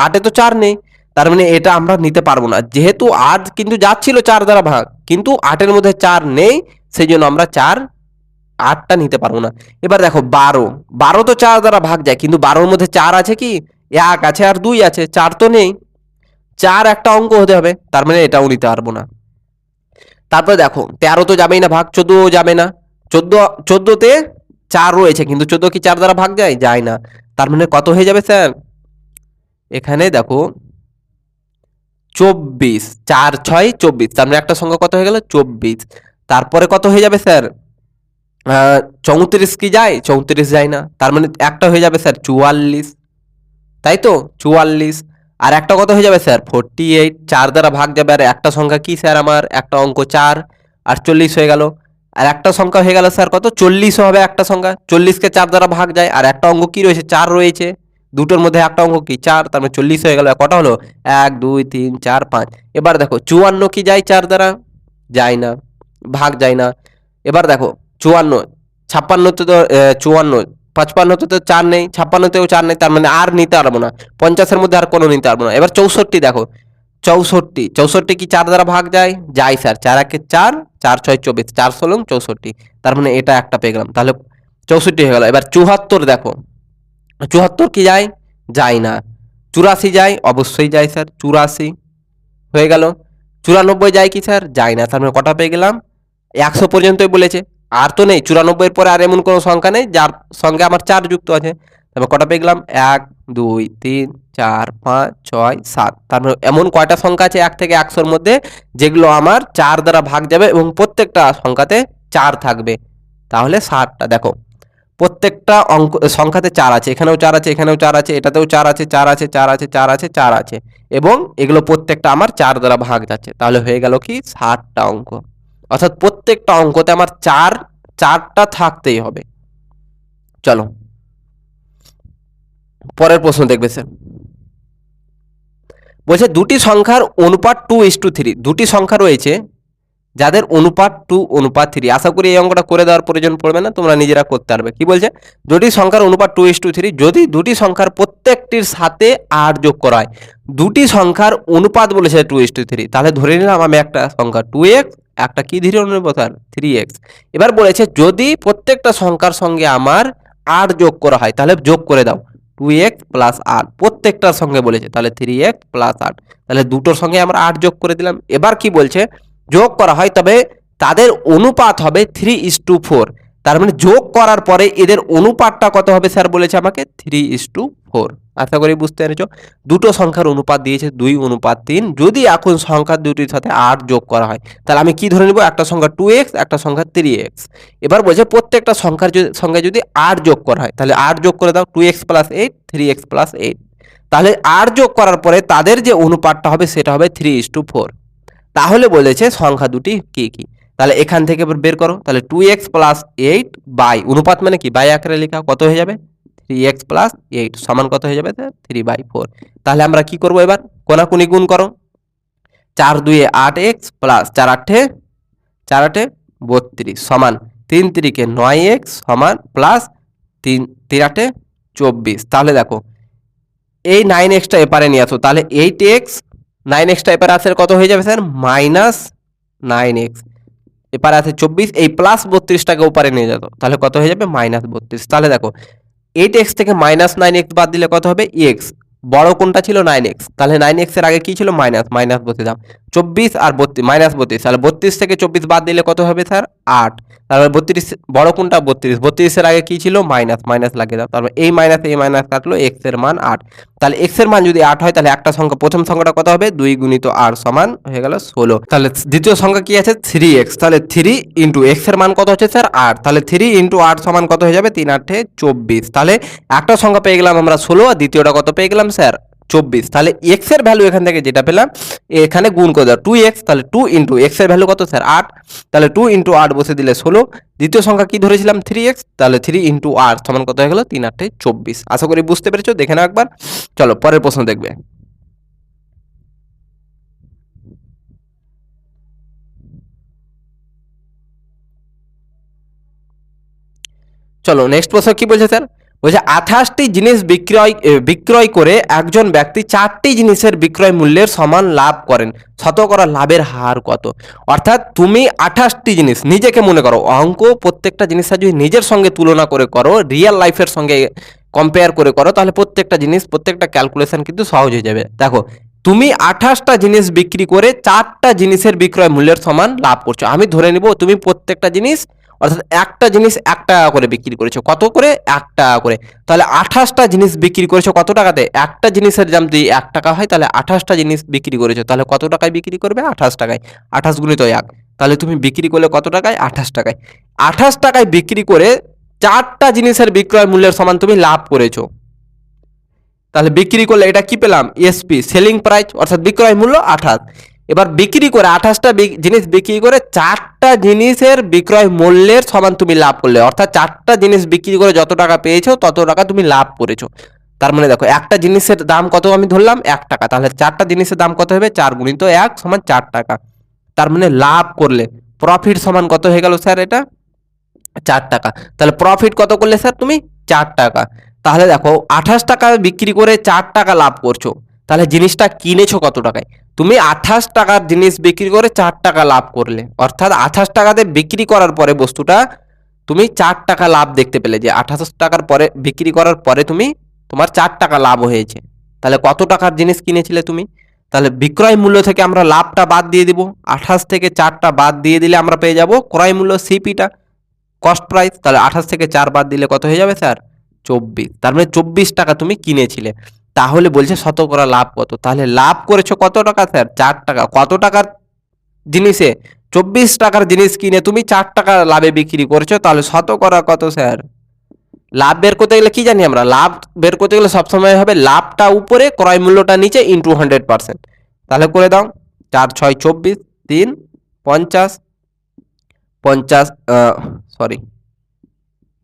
8 এ তো 4 নেই। তার মানে এটা আমরা নিতে পারবো না, যেহেতু 8 কিন্তু যাচ্ছিল 4 দ্বারা ভাগ, কিন্তু 8-এর মধ্যে 4 নেই, সেই জন্য আমরা 8টা নিতে পারবো না। এবার দেখো 12 তো 4 দ্বারা ভাগ যায়, কিন্তু 12-র মধ্যে 4 আছে কি? 1 আছে আর 2 আছে, 4 তো নেই। 4 একটা অঙ্ক হতে হবে, তার মানে এটাও নিতে পারবো না। তারপরে দেখো 13 তো যাবেই না ভাগ, 14 যাবে না। 14তে 4 রয়েছে, কিন্তু 14 কি 4 দ্বারা ভাগ যায়? যায় না। তার মানে কত হয়ে যাবে স্যার? এখানে দেখো 24, 4 6 24, তার মানে একটা সংখ্যা কত হয়ে গেল? 24। তারপরে কত হয়ে যাবে স্যার? 34 কি যায়? 34 যায় না। তার মানে একটা হয়ে যাবে স্যার 44, তাই তো? 44। আর একটা কত হয়ে যাবে স্যার? 48, 4 দ্বারা ভাগ যাবে, আর একটা সংখ্যা কি স্যার আমার? একটা অঙ্ক 4, আর 40 হয়ে গেল। আর একটা সংখ্যা হয়ে গেল স্যার কত? 40 হবে একটা সংখ্যা। 40-কে 4 দ্বারা ভাগ যায়, আর একটা অঙ্ক কি রয়েছে? 4 রয়েছে। দুটোর মধ্যে একটা অঙ্ক কি? 4, তার মানে 40 হয়ে গেল। কটা হলো? 1 2 3 4 5। এবার দেখো 54 কি যায় 4 দ্বারা? যায় না, ভাগ যায় না। এবার দেখো 54, 56-তে তো 54, 55-তে তো 4 নেই, 56-তেও 4 নেই, তার মানে আর নিতে পারবো না। 50-এর মধ্যে আর কোনো নিতে পারবো না। এবার 64 দেখো, 64 কি 4 দ্বারা ভাগ যায়? যায় স্যার, 4 একে 4, 4 6 24, 4 ষোলং 64, তার মানে এটা একটা পেয়ে গেলাম, তাহলে 64 হয়ে গেল। এবার 74 দেখো, 74 কি যায়? যায় না। 84 যায়? অবশ্যই যায় স্যার, 84 হয়ে গেল। 94 যায় কি স্যার? যায় না। তার মানে কটা পেয়ে গেলাম? 100 পর্যন্তই বলেছে, আর তো নেই। 94-এর পরে আর এমন কোনো সংখ্যা নেই যার সঙ্গে আমার 4 যুক্ত আছে। তারপর কটা পেয়ে গেলাম? 1 2 3 4 5 6 7। তার মানে এমন কয়টা সংখ্যা আছে 1 থেকে 100-র মধ্যে যেগুলো আমার 4 দ্বারা ভাগ যাবে এবং প্রত্যেকটা সংখ্যাতে 4 থাকবে? তাহলে 60টা। দেখো প্রত্যেকটা অঙ্ক সংখ্যাতে 4 আছে, এখানেও 4 আছে, এখানেও 4 আছে, এটাতেও 4 আছে, 4 আছে, 4 আছে, 4 আছে, 4 আছে, এবং এগুলো প্রত্যেকটা আমার 4 দ্বারা ভাগ যাচ্ছে। তাহলে হয়ে গেল কি 60টা অঙ্ক। অর্থাৎ প্রত্যেকটা অঙ্কতে আমার 4টা থাকতেই হবে। চলো পরের প্রশ্ন দেখবে স্যার। বলছে দুটি সংখ্যার অনুপাত 2:3, দুটি সংখ্যা রয়েছে যাদের অনুপাত 2:3। আশা করি এই অঙ্কটা করে দেওয়ার প্রয়োজন পড়বে না, তোমরা নিজেরা করতে পারবে। কি বলছে? দুটি সংখ্যার অনুপাত 2:3, যদি দুটি সংখ্যার প্রত্যেকটির সাথে 8 যোগ করা হয়। দুটি সংখ্যার অনুপাত বলেছে 2:3, তাহলে ধরে নিলাম আমি একটা সংখ্যা 2x, একটা কি ধরে নেব স্যার? 3x। এবার বলেছে যদি প্রত্যেকটা সংখ্যার সঙ্গে আমার 8 যোগ করা হয়, তাহলে যোগ করে দাও 2x প্লাস 8, প্রত্যেকটার সঙ্গে বলেছে, তাহলে 3x প্লাস 8, তাহলে দুটোর সঙ্গে আমরা 8 যোগ করে দিলাম। এবার কি বলছে? যোগ করা হয়, তবে তাদের অনুপাত হবে 3:4। তার মানে যোগ করার পরে এদের অনুপাতটা কত হবে স্যার বলেছে আমাকে? 3:4। আশা করি বুঝতে পেরেছো। দুটো সংখ্যার অনুপাত দিয়েছে 2:3। যদি এখন সংখ্যা দুটির সাথে 8 যোগ করা হয়, তাহলে আমি কি ধরে নিব? একটা সংখ্যা 2x, একটা সংখ্যা 3x। এবার বলছে প্রত্যেকটা সংখ্যার সঙ্গে যদি 8 যোগ করা হয়, তাহলে 8 যোগ করে দাও, 2x প্লাস 8, 3x প্লাস 8। তাহলে 8 যোগ করার পরে তাদের যে অনুপাতটা হবে সেটা হবে 3:4। তাহলে বলেছে সংখ্যা দুটি কি কি? তাহলে এখান থেকে বের করো। তাহলে 2x প্লাস 8 বাই, অনুপাত মানে কি বাই আকারে লেখা, কত হয়ে যাবে? 3x প্লাস 8 সমান কত হয়ে যাবে? 3/4। তাহলে আমরা কি করব? এবার কোনাকুনি গুণ করো। 4 2 8x প্লাস 4 8 32 সমান 3 3 9x সমান প্লাস 3 3 8 24। তাহলে দেখো এই 9xটা এপারে নিয়ে আসো, তাহলে 8x, 9xটা এপারে আসলে কত হয়ে যাবে স্যার? Minus 9x। এপারে আছে 24, এই প্লাস 32টাকে ওপারে নিয়ে যেত, তাহলে কত হয়ে যাবে? মাইনাস 32। তাহলে দেখো 8x থেকে মাইনাস 9x বাদ দিলে কত হবে? x। বড় কোনটা ছিল? 9x। তাহলে 9x এর আগে কি ছিল? মাইনাস, মাইনাস বসে দাও। 24 আর -32, তাহলে 32 থেকে 24 বাদ দিলে কত হবে স্যার? 8। তারপর 32 বড় কোনটা? 32 এর আগে কি ছিল? মাইনাস লাগিয়ে দাও। তারপর এই মাইনাস কাটলো, x এর মান 8। তাহলে x এর মান যদি 8 হয় তাহলে একটা সংখ্যা, প্রথম সংখ্যাটা কত হবে? 2 গুণিত 8 সমান হয়ে গেল 16। তাহলে দ্বিতীয় সংখ্যা কি আছে? 3x। তাহলে 3 ইন্টু x এর মান কত হচ্ছে স্যার? 8। তাহলে 3 ইন্টু 8 সমান কত হয়ে যাবে? 3 8 24। তাহলে একটা সংখ্যা পেয়ে গেলাম আমরা 16, আর দ্বিতীয়টা কত পেয়ে গেলাম স্যার? 24। তাহলে x এর ভ্যালু এখান থেকে যেটা পেলাম এখানে গুণ করে দাও 2x। তাহলে 2 ইন্টু x এর ভ্যালু কত স্যার? 8। তাহলে 2 ইন্টু 8 বসে দিলে 16। দ্বিতীয় সংখ্যা কি ধরেছিলাম? 3x। তাহলে 3 ইন্টু 8 সমান কত হয়ে গেল? 3 8 24। আশা করি বুঝতে পেরেছো, দেখে নাও একবার। চলো পরের প্রশ্ন দেখবে। চলো নেক্সট প্রশ্ন কি বলছে স্যার? বলছে 28টি জিনিস বিক্রয় করে একজন ব্যক্তি 4টি জিনিসের বিক্রয় মূল্যের সমান লাভ করেন, শতকরা লাভের হার কত? অর্থাৎ তুমি 28টি জিনিস, নিজেকে মনে করো, অঙ্ক প্রত্যেকটা জিনিসটা যদি নিজের সঙ্গে তুলনা করে করো, রিয়েল লাইফের সঙ্গে কম্পেয়ার করে করো, তাহলে প্রত্যেকটা জিনিস, প্রত্যেকটা ক্যালকুলেশন কিন্তু সহজ হয়ে যাবে। দেখো তুমি 28টা জিনিস বিক্রি করে 4টা জিনিসের বিক্রয় মূল্যের সমান লাভ করছো। আমি ধরে নিব তুমি প্রত্যেকটা জিনিস, অর্থাৎ একটা জিনিস 1 টাকা করে বিক্রি করেছো। কত করে? 1 টাকা করে। তাহলে 28টা জিনিস বিক্রি করেছো কত টাকাতে? একটা জিনিসের দাম যদি 1 টাকা হয় তাহলে 28টা জিনিস বিক্রি করেছো, তাহলে কত টাকায় বিক্রি করবে? 28 টাকায়। 28 গুণিত 1, তাহলে তুমি বিক্রি করলে কত টাকায়? 28 টাকায়। 28 টাকায় বিক্রি করে 4টা জিনিসের বিক্রয় মূল্যের সমান তুমি লাভ করেছো। তাহলে বিক্রি করলে এটা কি পেলাম? এসপি, সেলিং প্রাইস, অর্থাৎ বিক্রয় মূল্য 28। এবার বিক্রি করে 28টা জিনিস বিক্রি করে 4টা জিনিসের বিক্রয় মূল্যের সমান তুমি লাভ করলে, অর্থাৎ 4টা জিনিস বিক্রি করে যত টাকা পেয়েছো তত টাকা তুমি লাভ করেছো। তার মানে দেখো একটা জিনিসের দাম কত আমি ধরলাম? 1 টাকা, তাহলে 4টা জিনিসের দাম কত হবে? 4 গুণিত 1 সমান 4 টাকা। তার মানে লাভ করলে প্রফিট সমান কত হয়ে গেল স্যার? এটা 4 টাকা। তাহলে প্রফিট কত করলে স্যার তুমি? 4 টাকা। তাহলে দেখো 28 টাকা বিক্রি করে 4 টাকা লাভ করছো, তাহলে জিনিসটা কিনেছো কত টাকায়? তুমি 28 টাকার জিনিস বিক্রি করে 4 টাকা লাভ করলে, অর্থাৎ 28 টাকাতে বিক্রি করার পরে বস্তুটা তুমি 4 টাকা লাভ দেখতে পেলে, যে 28 টাকার পরে বিক্রি করার পরে তোমার 4 টাকা লাভ হয়েছে। তাহলে কত টাকার জিনিস কিনেছিলে তুমি? তাহলে বিক্রয় মূল্য থেকে আমরা লাভটা বাদ দিয়ে দিব, 28 থেকে 4টা বাদ দিয়ে দিলে আমরা পেয়ে যাব ক্রয় মূল্য, সিপিটা, কস্ট প্রাইস। তাহলে 28 থেকে 4 বাদ দিলে কত হয়ে যাবে স্যার? 24। তার মানে 24 টাকা তুমি কিনেছিলে। তাহলে বলছে শতকরা লাভ কত? তাহলে লাভ করেছো কত টাকা স্যার? 4 টাকা। কত টাকার জিনিসে? 24 টাকার জিনিস কিনে তুমি 4 টাকা লাভে বিক্রি করেছো, তাহলে শতকরা কত স্যার? লাভ বের করতে গেলে কি জানি আমরা? লাভ বের করতে গেলে সবসময় হবে লাভটা উপরে, ক্রয় মূল্যটা নিচে, ইন্টু 100%। তাহলে করে দাও, 4 6 24, 3 50, 50 সরি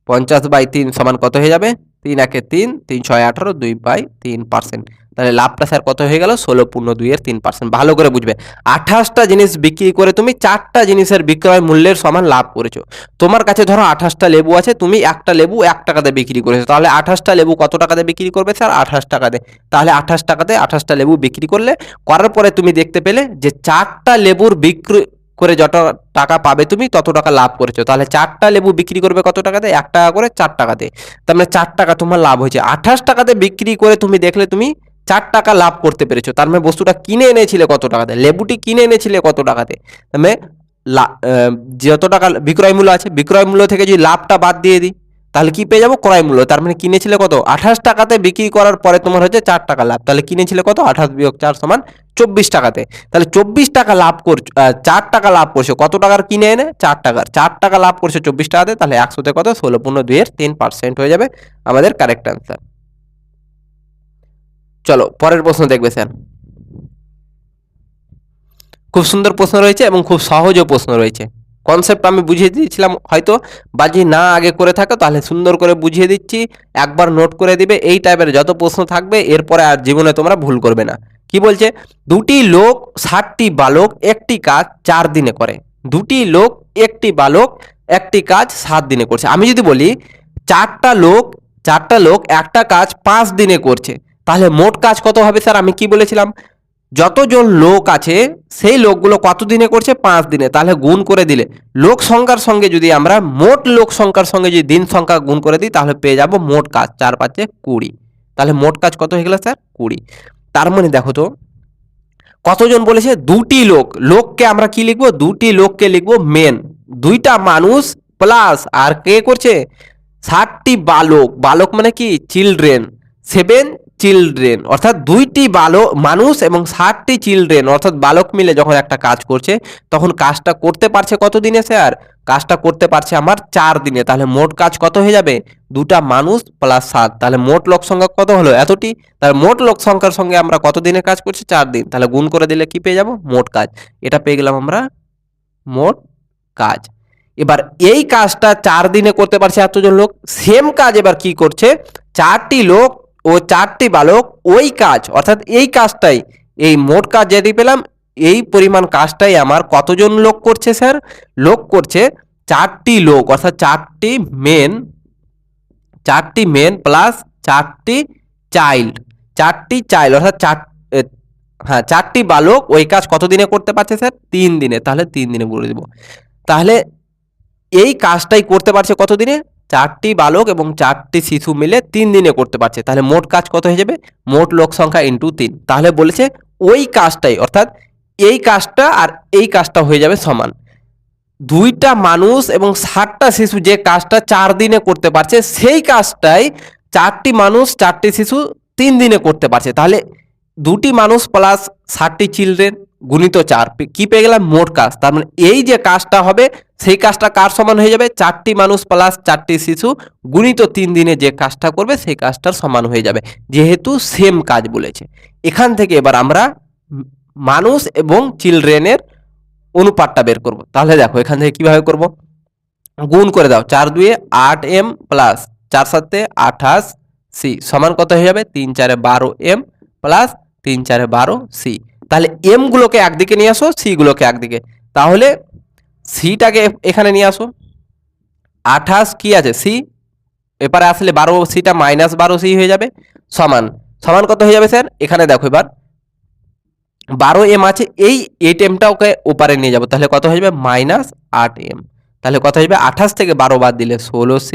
50/3 সমান কত হয়ে যাবে? 3 1 3, 3 6 18, 2/3%। তাহলে লাভটা স্যার কত হয়ে গেল? 16.2%। ভালো করে বুঝবে, 28টা জিনিস বিক্রি করে তুমি 4টা জিনিসের বিক্রয় মূল্যের সমান লাভ করেছো। তোমার কাছে ধরো 28টা লেবু আছে, তুমি একটা লেবু 1 টাকাতে বিক্রি করেছো, তাহলে 28টা লেবু কত টাকাতে বিক্রি করবে স্যার? 28 টাকাতে। তাহলে 28 টাকাতে 28টা লেবু বিক্রি করলে, করার পরে তুমি দেখতে পেলে যে 4টা লেবুর বিক্রি করে যত টাকা পাবে তুমি তত টাকা লাভ করেছো। তাহলে 4টা লেবু বিক্রি করবে কত টাকাতে? 1 টাকা করে, 4 টাকাতে। তার মানে 4 টাকা তোমার লাভ হয়েছে। 28 টাকাতে বিক্রি করে তুমি দেখলে তুমি 4 টাকা লাভ করতে পেরেছো। তার মানে বস্তুটা কিনে এনেছিলে কত টাকাতে? লেবুটি কিনে এনেছিলে কত টাকাতে? তার মানে যত টাকা বিক্রয় মূল্য আছে, বিক্রয় মূল্য থেকে যদি লাভটা বাদ দিয়ে দিই তাহলে কি পেয়ে যাবো? ক্রয় মূল্য। তার মানে কিনেছিলে কত? 28 টাকাতে বিক্রি করার পরে তোমার হচ্ছে 4 টাকা লাভ, তাহলে কিনেছিলে কত? 28 বিয়োগ 4 সমান 24 টাকাতে। তাহলে 24 টাকা লাভ করছো, 4 টাকা লাভ করছো কত টাকার কিনে এনে? 4 টাকার। 4 টাকা লাভ করছো 24 টাকাতে, তাহলে 100তে কত? 16.2% হয়ে যাবে আমাদের কারেক্ট অ্যান্সার। চলো পরের প্রশ্ন দেখবে স্যার। খুব সুন্দর প্রশ্ন রয়েছে এবং খুব সহজও প্রশ্ন রয়েছে। কনসেপ্ট আমি বুঝিয়ে দিয়েছিলাম, হয়তো বাজি না আগে করে থাকো তাহলে সুন্দর করে বুঝিয়ে দিচ্ছি, একবার নোট করে দিবে। এই টাইপের যত প্রশ্ন থাকবে এরপরে আর জীবনে তোমরা ভুল করবে না। কি বলছে? 2টি লোক 60টি বালক একটি কাজ 4 দিনে করে। 2টি লোক একটি বালক একটি কাজ 7 দিনে করছে। আমি যদি বলি 4টা লোক একটা কাজ 5 দিনে করছে, তাহলে মোট কাজ কত হবে স্যার? আমি কি বলেছিলাম? যতজন লোক আছে সেই লোকগুলো কত দিনে করছে? 5 দিনে। তাহলে গুণ করে দিলে লোক সংখ্যার সঙ্গে যদি আমরা মোট লোক সংখ্যার সঙ্গে যদি দিন সংখ্যা গুণ করে দিই তাহলে পেয়ে যাব মোট কাজ 4 5 20। তাহলে মোট কাজ কত হয়ে গেল স্যার? 20। তার মানে দেখো তো কতজন বলেছে? দুটি লোক। লোককে আমরা কি লিখবো? দুটি লোককে লিখবো মেন। দুইটা মানুষ প্লাস আর কে করছে? 60টি বালক। বালক মানে কি? চিলড্রেন। 7 চিলড্রেন, অর্থাৎ দুইটি বালক মানুষ এবং 60টি চিলড্রেন অর্থাৎ বালক মিলে যখন একটা কাজ করছে তখন কাজটা করতে পারছে কত দিনে স্যার? কাজটা করতে পারছে আমার 4 দিনে। তাহলে মোট কাজ কত হয়ে যাবে? দুটা মানুষ প্লাস 7, তাহলে মোট লোক সংখ্যা কত হলো? এতটি। তাহলে মোট লোক সংখ্যার সঙ্গে আমরা কত দিনে কাজ করছি? 4 দিন। তাহলে গুণ করে দিলে কি পেয়ে যাব? মোট কাজ। এটা পেয়ে গেলাম আমরা মোট কাজ। এবার এই কাজটা 4 দিনে করতে পারছে এতজন লোক। সেম কাজ এবার কি করছে? 4টি লোক ও 4টি বালক ওই কাজ, অর্থাৎ এই কাজটাই, এই মোট কাজ যেটি পেলাম এই পরিমাণ কাজটাই আমার কতজন লোক করছে স্যার? লোক করছে 4টি লোক, অর্থাৎ 4টি মেন প্লাস 4টি চাইল্ড। 4টি চাইল্ড অর্থাৎ 4টি বালক ওই কাজ কত দিনে করতে পারছে স্যার? 3 দিনে। তাহলে 3 দিনে বলে দেব। তাহলে এই কাজটাই করতে পারছে কত দিনে? 4টি বালক এবং 4টি শিশু মিলে 3 দিনে করতে পারছে। তাহলে মোট কাজ কত হয়ে যাবে? মোট লোক সংখ্যা ইন্টু 3। তাহলে বলেছে ওই কাজটাই, অর্থাৎ এই কাজটা আর এই কাজটা হয়ে যাবে সমান। দুইটা মানুষ এবং 60টা শিশু যে কাজটা 4 দিনে করতে পারছে সেই কাজটাই 4টি মানুষ 4টি শিশু 3 দিনে করতে পারছে। তাহলে দুটি মানুষ প্লাস 60টি চিলড্রেন গুণিত 4 কি পেয়ে গেলাম? মোট কাজ। তার মানে এই যে কাজটা হবে সেই কাজটা কার সমান হয়ে যাবে? 4টি মানুষ প্লাস 4টি শিশু গুণিত 3 দিনে যে কাজটা করবে সেই কাজটার সমান হয়ে যাবে, যেহেতু সেম কাজ বলেছে। এখান থেকে এবার আমরা মানুষ এবং চিলড্রেনের অনুপাতটা বের করব। তাহলে দেখো এখান থেকে কিভাবে করব? গুণ করে দাও। 4 2 8 m প্লাস 4 7 28 c সমান কত হয়ে যাবে? 3 4 12 m প্লাস 3 4 12 c। তাহলে m গুলোকে একদিকে নিয়ে আসো, c গুলোকে একদিকে। তাহলে c টাকে এখানে নিয়ে আসো। 28 কি আছে? c। এবারে আসলে 12 c টা মাইনাস 12 c হয়ে যাবে সমান। সমান কত হয়ে যাবে স্যার? এখানে দেখো এবার 12m আছে, এই 8mটা ওকে ওপারে নিয়ে যাব। তাহলে কত হয়ে যাবে? Minus 8m। তাহলে কত হয়ে যাবে? 28 থেকে 12 বাদ দিলে 16c,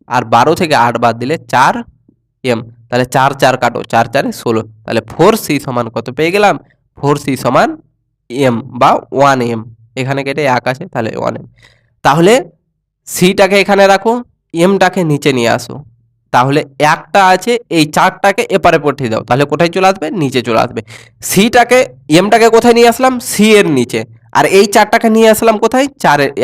আর 12 থেকে 8 বাদ দিলে 4m। তাহলে 4 4 কাটো, 4 4 16। তাহলে 4c সমান কত পেয়ে গেলাম? 4c সমান m বা 1m। এখানে কেটে 1 আছে, তাহলে 1m। তাহলে সিটাকে এখানে রাখো, এমটাকে নিচে নিয়ে আসো। তাহলে একটা আছে, এই 4টাকে এপারে পাঠিয়ে দাও। তাহলে কোথায় চলে আসবে? নিচে চলে আসবে। সিটাকে এমটাকে কোথায় নিয়ে আসলাম? সি এর নিচে। আর এই 4টাকে নিয়ে আসলাম কোথায়?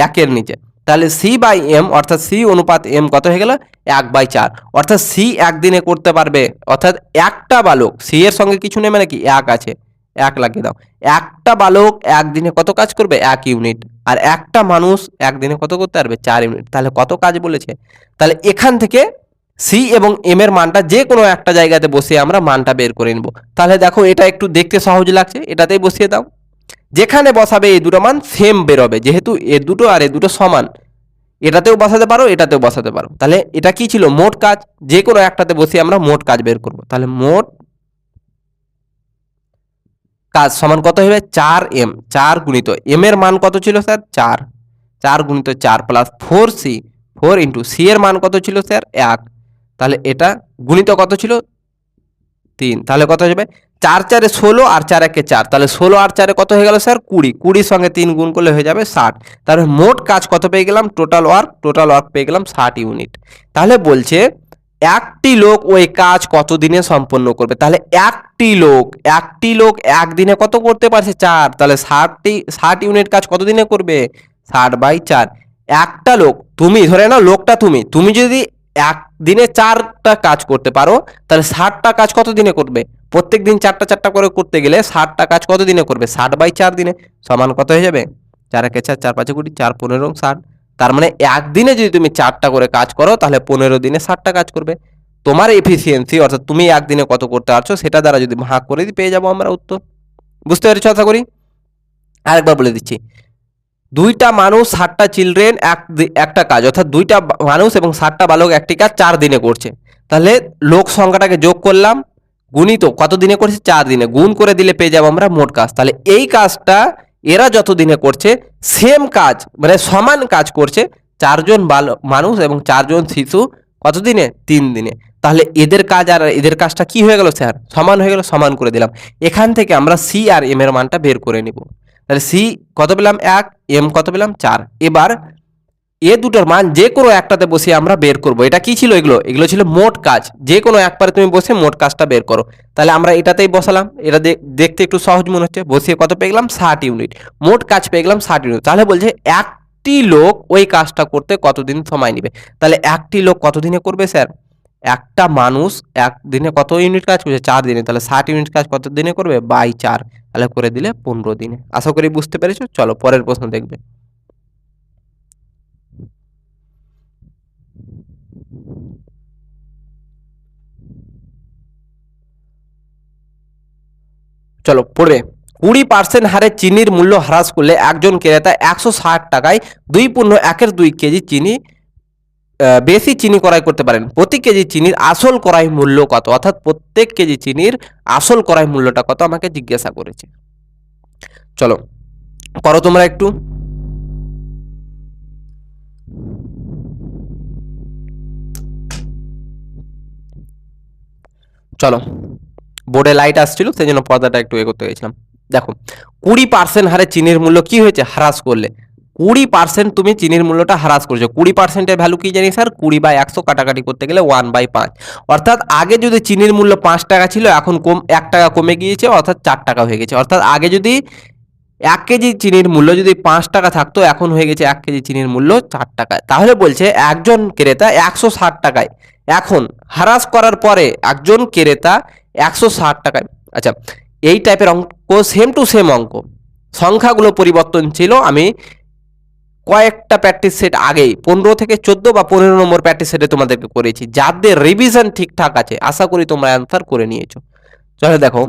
1 এর নিচে। তাহলে সি বাই এম অর্থাৎ সি অনুপাত এম কত হয়ে গেল? 1/4। অর্থাৎ সি একদিনে করতে পারবে, অর্থাৎ একটা বালক, সি এর সঙ্গে কিছু নেই মানে কি 1 আছে, 1 লাগিয়ে দাও। একটা বালক একদিনে কত কাজ করবে? 1 ইউনিট। আর একটা মানুষ একদিনে কত করতে পারবে? 4 ইউনিট। তাহলে কত কাজ বলেছে? তাহলে এখান থেকে সি এবং এম এর মানটা যে কোনো একটা জায়গাতে বসিয়ে আমরা মানটা বের করে নেব। তাহলে দেখো এটা একটু দেখতে সহজ লাগছে, এটাতেই বসিয়ে দাও। যেখানে বসাবে এই দুটো মান সেম বেরোবে, যেহেতু এ দুটো আর এ দুটো সমান। এটাতেও বসাতে পারো, এটাতেও বসাতে পারো। তাহলে এটা কি ছিল? মোট কাজ। যে কোনো একটাতে বসিয়ে আমরা মোট কাজ বের করব। তাহলে মোট কাজ সমান কত হবে? 4m। 4 গুণিত m এর মান কত ছিল স্যার? 4। 4 গুণিত 4 প্লাস 4c, 4 ইন্টু c এর মান কত ছিল স্যার? 1। তাহলে এটা গুণিত কত ছিল? 3। তাহলে কত হবে? 4 4 16 আর 4 1 4। তাহলে 16 আর 4 কত হয়ে গেল স্যার? 20। 20 সঙ্গে 3 গুণ করলে হয়ে যাবে 60। তাহলে মোট কাজ কত পেয়ে গেলাম? টোটাল ওয়ার্ক পেয়ে গেলাম 60 ইউনিট। তাহলে বলছে একটি লোক ওই কাজ কত দিনে সম্পন্ন করবে? তাহলে একটি লোক একদিনে কত করতে পারছে? 4। তাহলে 60 ইউনিট কাজ কত দিনে করবে? 60/4। একটা লোক, তুমি ধরে নাও লোকটা তুমি যদি একদিনে 4টা কাজ করতে পারো, তাহলে 60টা কাজ কত দিনে করবে? প্রত্যেক দিন 4টা 4টা করে করতে গেলে 60টা কাজ কত দিনে করবে? 60/4 দিনে। সমান কত হয়ে যাবে? 4 1 4, 4 5 20, 4 15 60। তার মানে একদিনে যদি তুমি 4টা করে কাজ করো তাহলে 15 দিনে 60টা কাজ করবে। তোমার এফিসিয়েন্সি অর্থাৎ তুমি একদিনে কত করতে পারছো সেটা দ্বারা যদি ভাগ করে দিই পেয়ে যাবো আমরা উত্তর। বুঝতে পেরেছো আশা করি? আরেকবার বলে দিচ্ছি। দুইটা মানুষ 60টা চিলড্রেন একটা কাজ, অর্থাৎ দুইটা মানুষ এবং 60টা বালক একটি কাজ 4 দিনে করছে। তাহলে লোক সংখ্যাটাকে যোগ করলাম, গুণিত কত দিনে করছে? 4 দিনে। গুণ করে দিলে পেয়ে যাবো আমরা মোট কাজ। তাহলে এই কাজটা এরা যত দিনে করছে সেম কাজ মানে সমান কাজ করছে 4 জন মানুষ এবং 4 জন শিশু কত দিনে? 3 দিনে। তাহলে এদের কাজ আর এদের কাজটা কি হয়ে গেল স্যার? সমান হয়ে গেল, সমান করে দিলাম। এখান থেকে আমরা সি আর এম এর মানটা বের করে নিব। তাহলে সি কত পেলাম 1, এম কত পেলাম 4। এবার এ দুটোর মান যে কোনো একটাতে বসিয়ে আমরা বের করব। এটা কি ছিল? এগুলো ছিল মোট কাজ। যে কোনো একবারে তুমি বসে মোট কাজটা বের করো। তাহলে আমরা এটাতেই বসালাম। এটা দেখতে একটু সহজ মনে হচ্ছে। বসিয়ে কত পেয়ে গেলাম? 60 ইউনিট। মোট কাজ পেয়ে গেলাম 60 ইউনিট। তাহলে বলছে একটি লোক ওই কাজটা করতে কতদিন সময় নেবে? তাহলে একটি লোক কত দিনে করবে স্যার? একটা মানুষ একদিনে কত ইউনিট কাজ করছে? 4 দিনে। তাহলে 60 ইউনিট কাজ কত দিনে করবে? বাই 4। তাহলে করে দিলে 15 দিনে। আশা করি বুঝতে পেরেছো। চলো পরের প্রশ্ন দেখবে। চলো পড়বে। 20% হারে চিনির মূল্য হ্রাস করলে একজন ক্রেতা 160 টাকায় 2.1 কেজি চিনি বেশি চিনি ক্রয় করতে পারেন। প্রতি কেজি চিনির আসল ক্রয় মূল্য কত? অর্থাৎ প্রত্যেক কেজি চিনির আসল ক্রয় মূল্যটা কত আমাকে জিজ্ঞাসা করেছে। চলো করো তোমরা একটু। চলো বোর্ডে লাইট আসছিল সেই জন্য পর্দাটা একটু এগোতে গেছিলাম। দেখো 20% হারে চিনির মূল্য কি হয়েছে? হ্রাস করলে 20% তুমি চিনির মূল্যটা হ্রাস করছো। 20%-এর ভ্যালু কি জানি স্যার? 20/100 কাটাকাটি করতে গেলে 1/5। অর্থাৎ আগে যদি চিনির মূল্য 5 টাকা ছিল, এখন 1 টাকা কমে গিয়েছে, অর্থাৎ 4 টাকা হয়ে গেছে। অর্থাৎ আগে যদি 1 কেজি চিনির মূল্য যদি 5 টাকা থাকতো, এখন হয়ে গেছে 1 কেজি চিনির মূল্য 4 টাকা। তাহলে বলছে একজন ক্রেতা 160 টাকায়, এখন হ্রাস করার পরে একজন ক্রেতা 160 টাকায়। আচ্ছা, এই টাইপের অঙ্ক সেম টু সেম অঙ্ক, সংখ্যাগুলো পরিবর্তন ছিল। আমি কয়েকটা প্র্যাকটিস সেট আগেই 15 থেকে 14 বা 15 নম্বর প্র্যাকটিস সেটে তোমাদেরকে করেছি। যাদের রিভিশন ঠিকঠাক আছে আশা করি তোমরা অ্যান্সার করে নিয়েছো। চলো দেখো,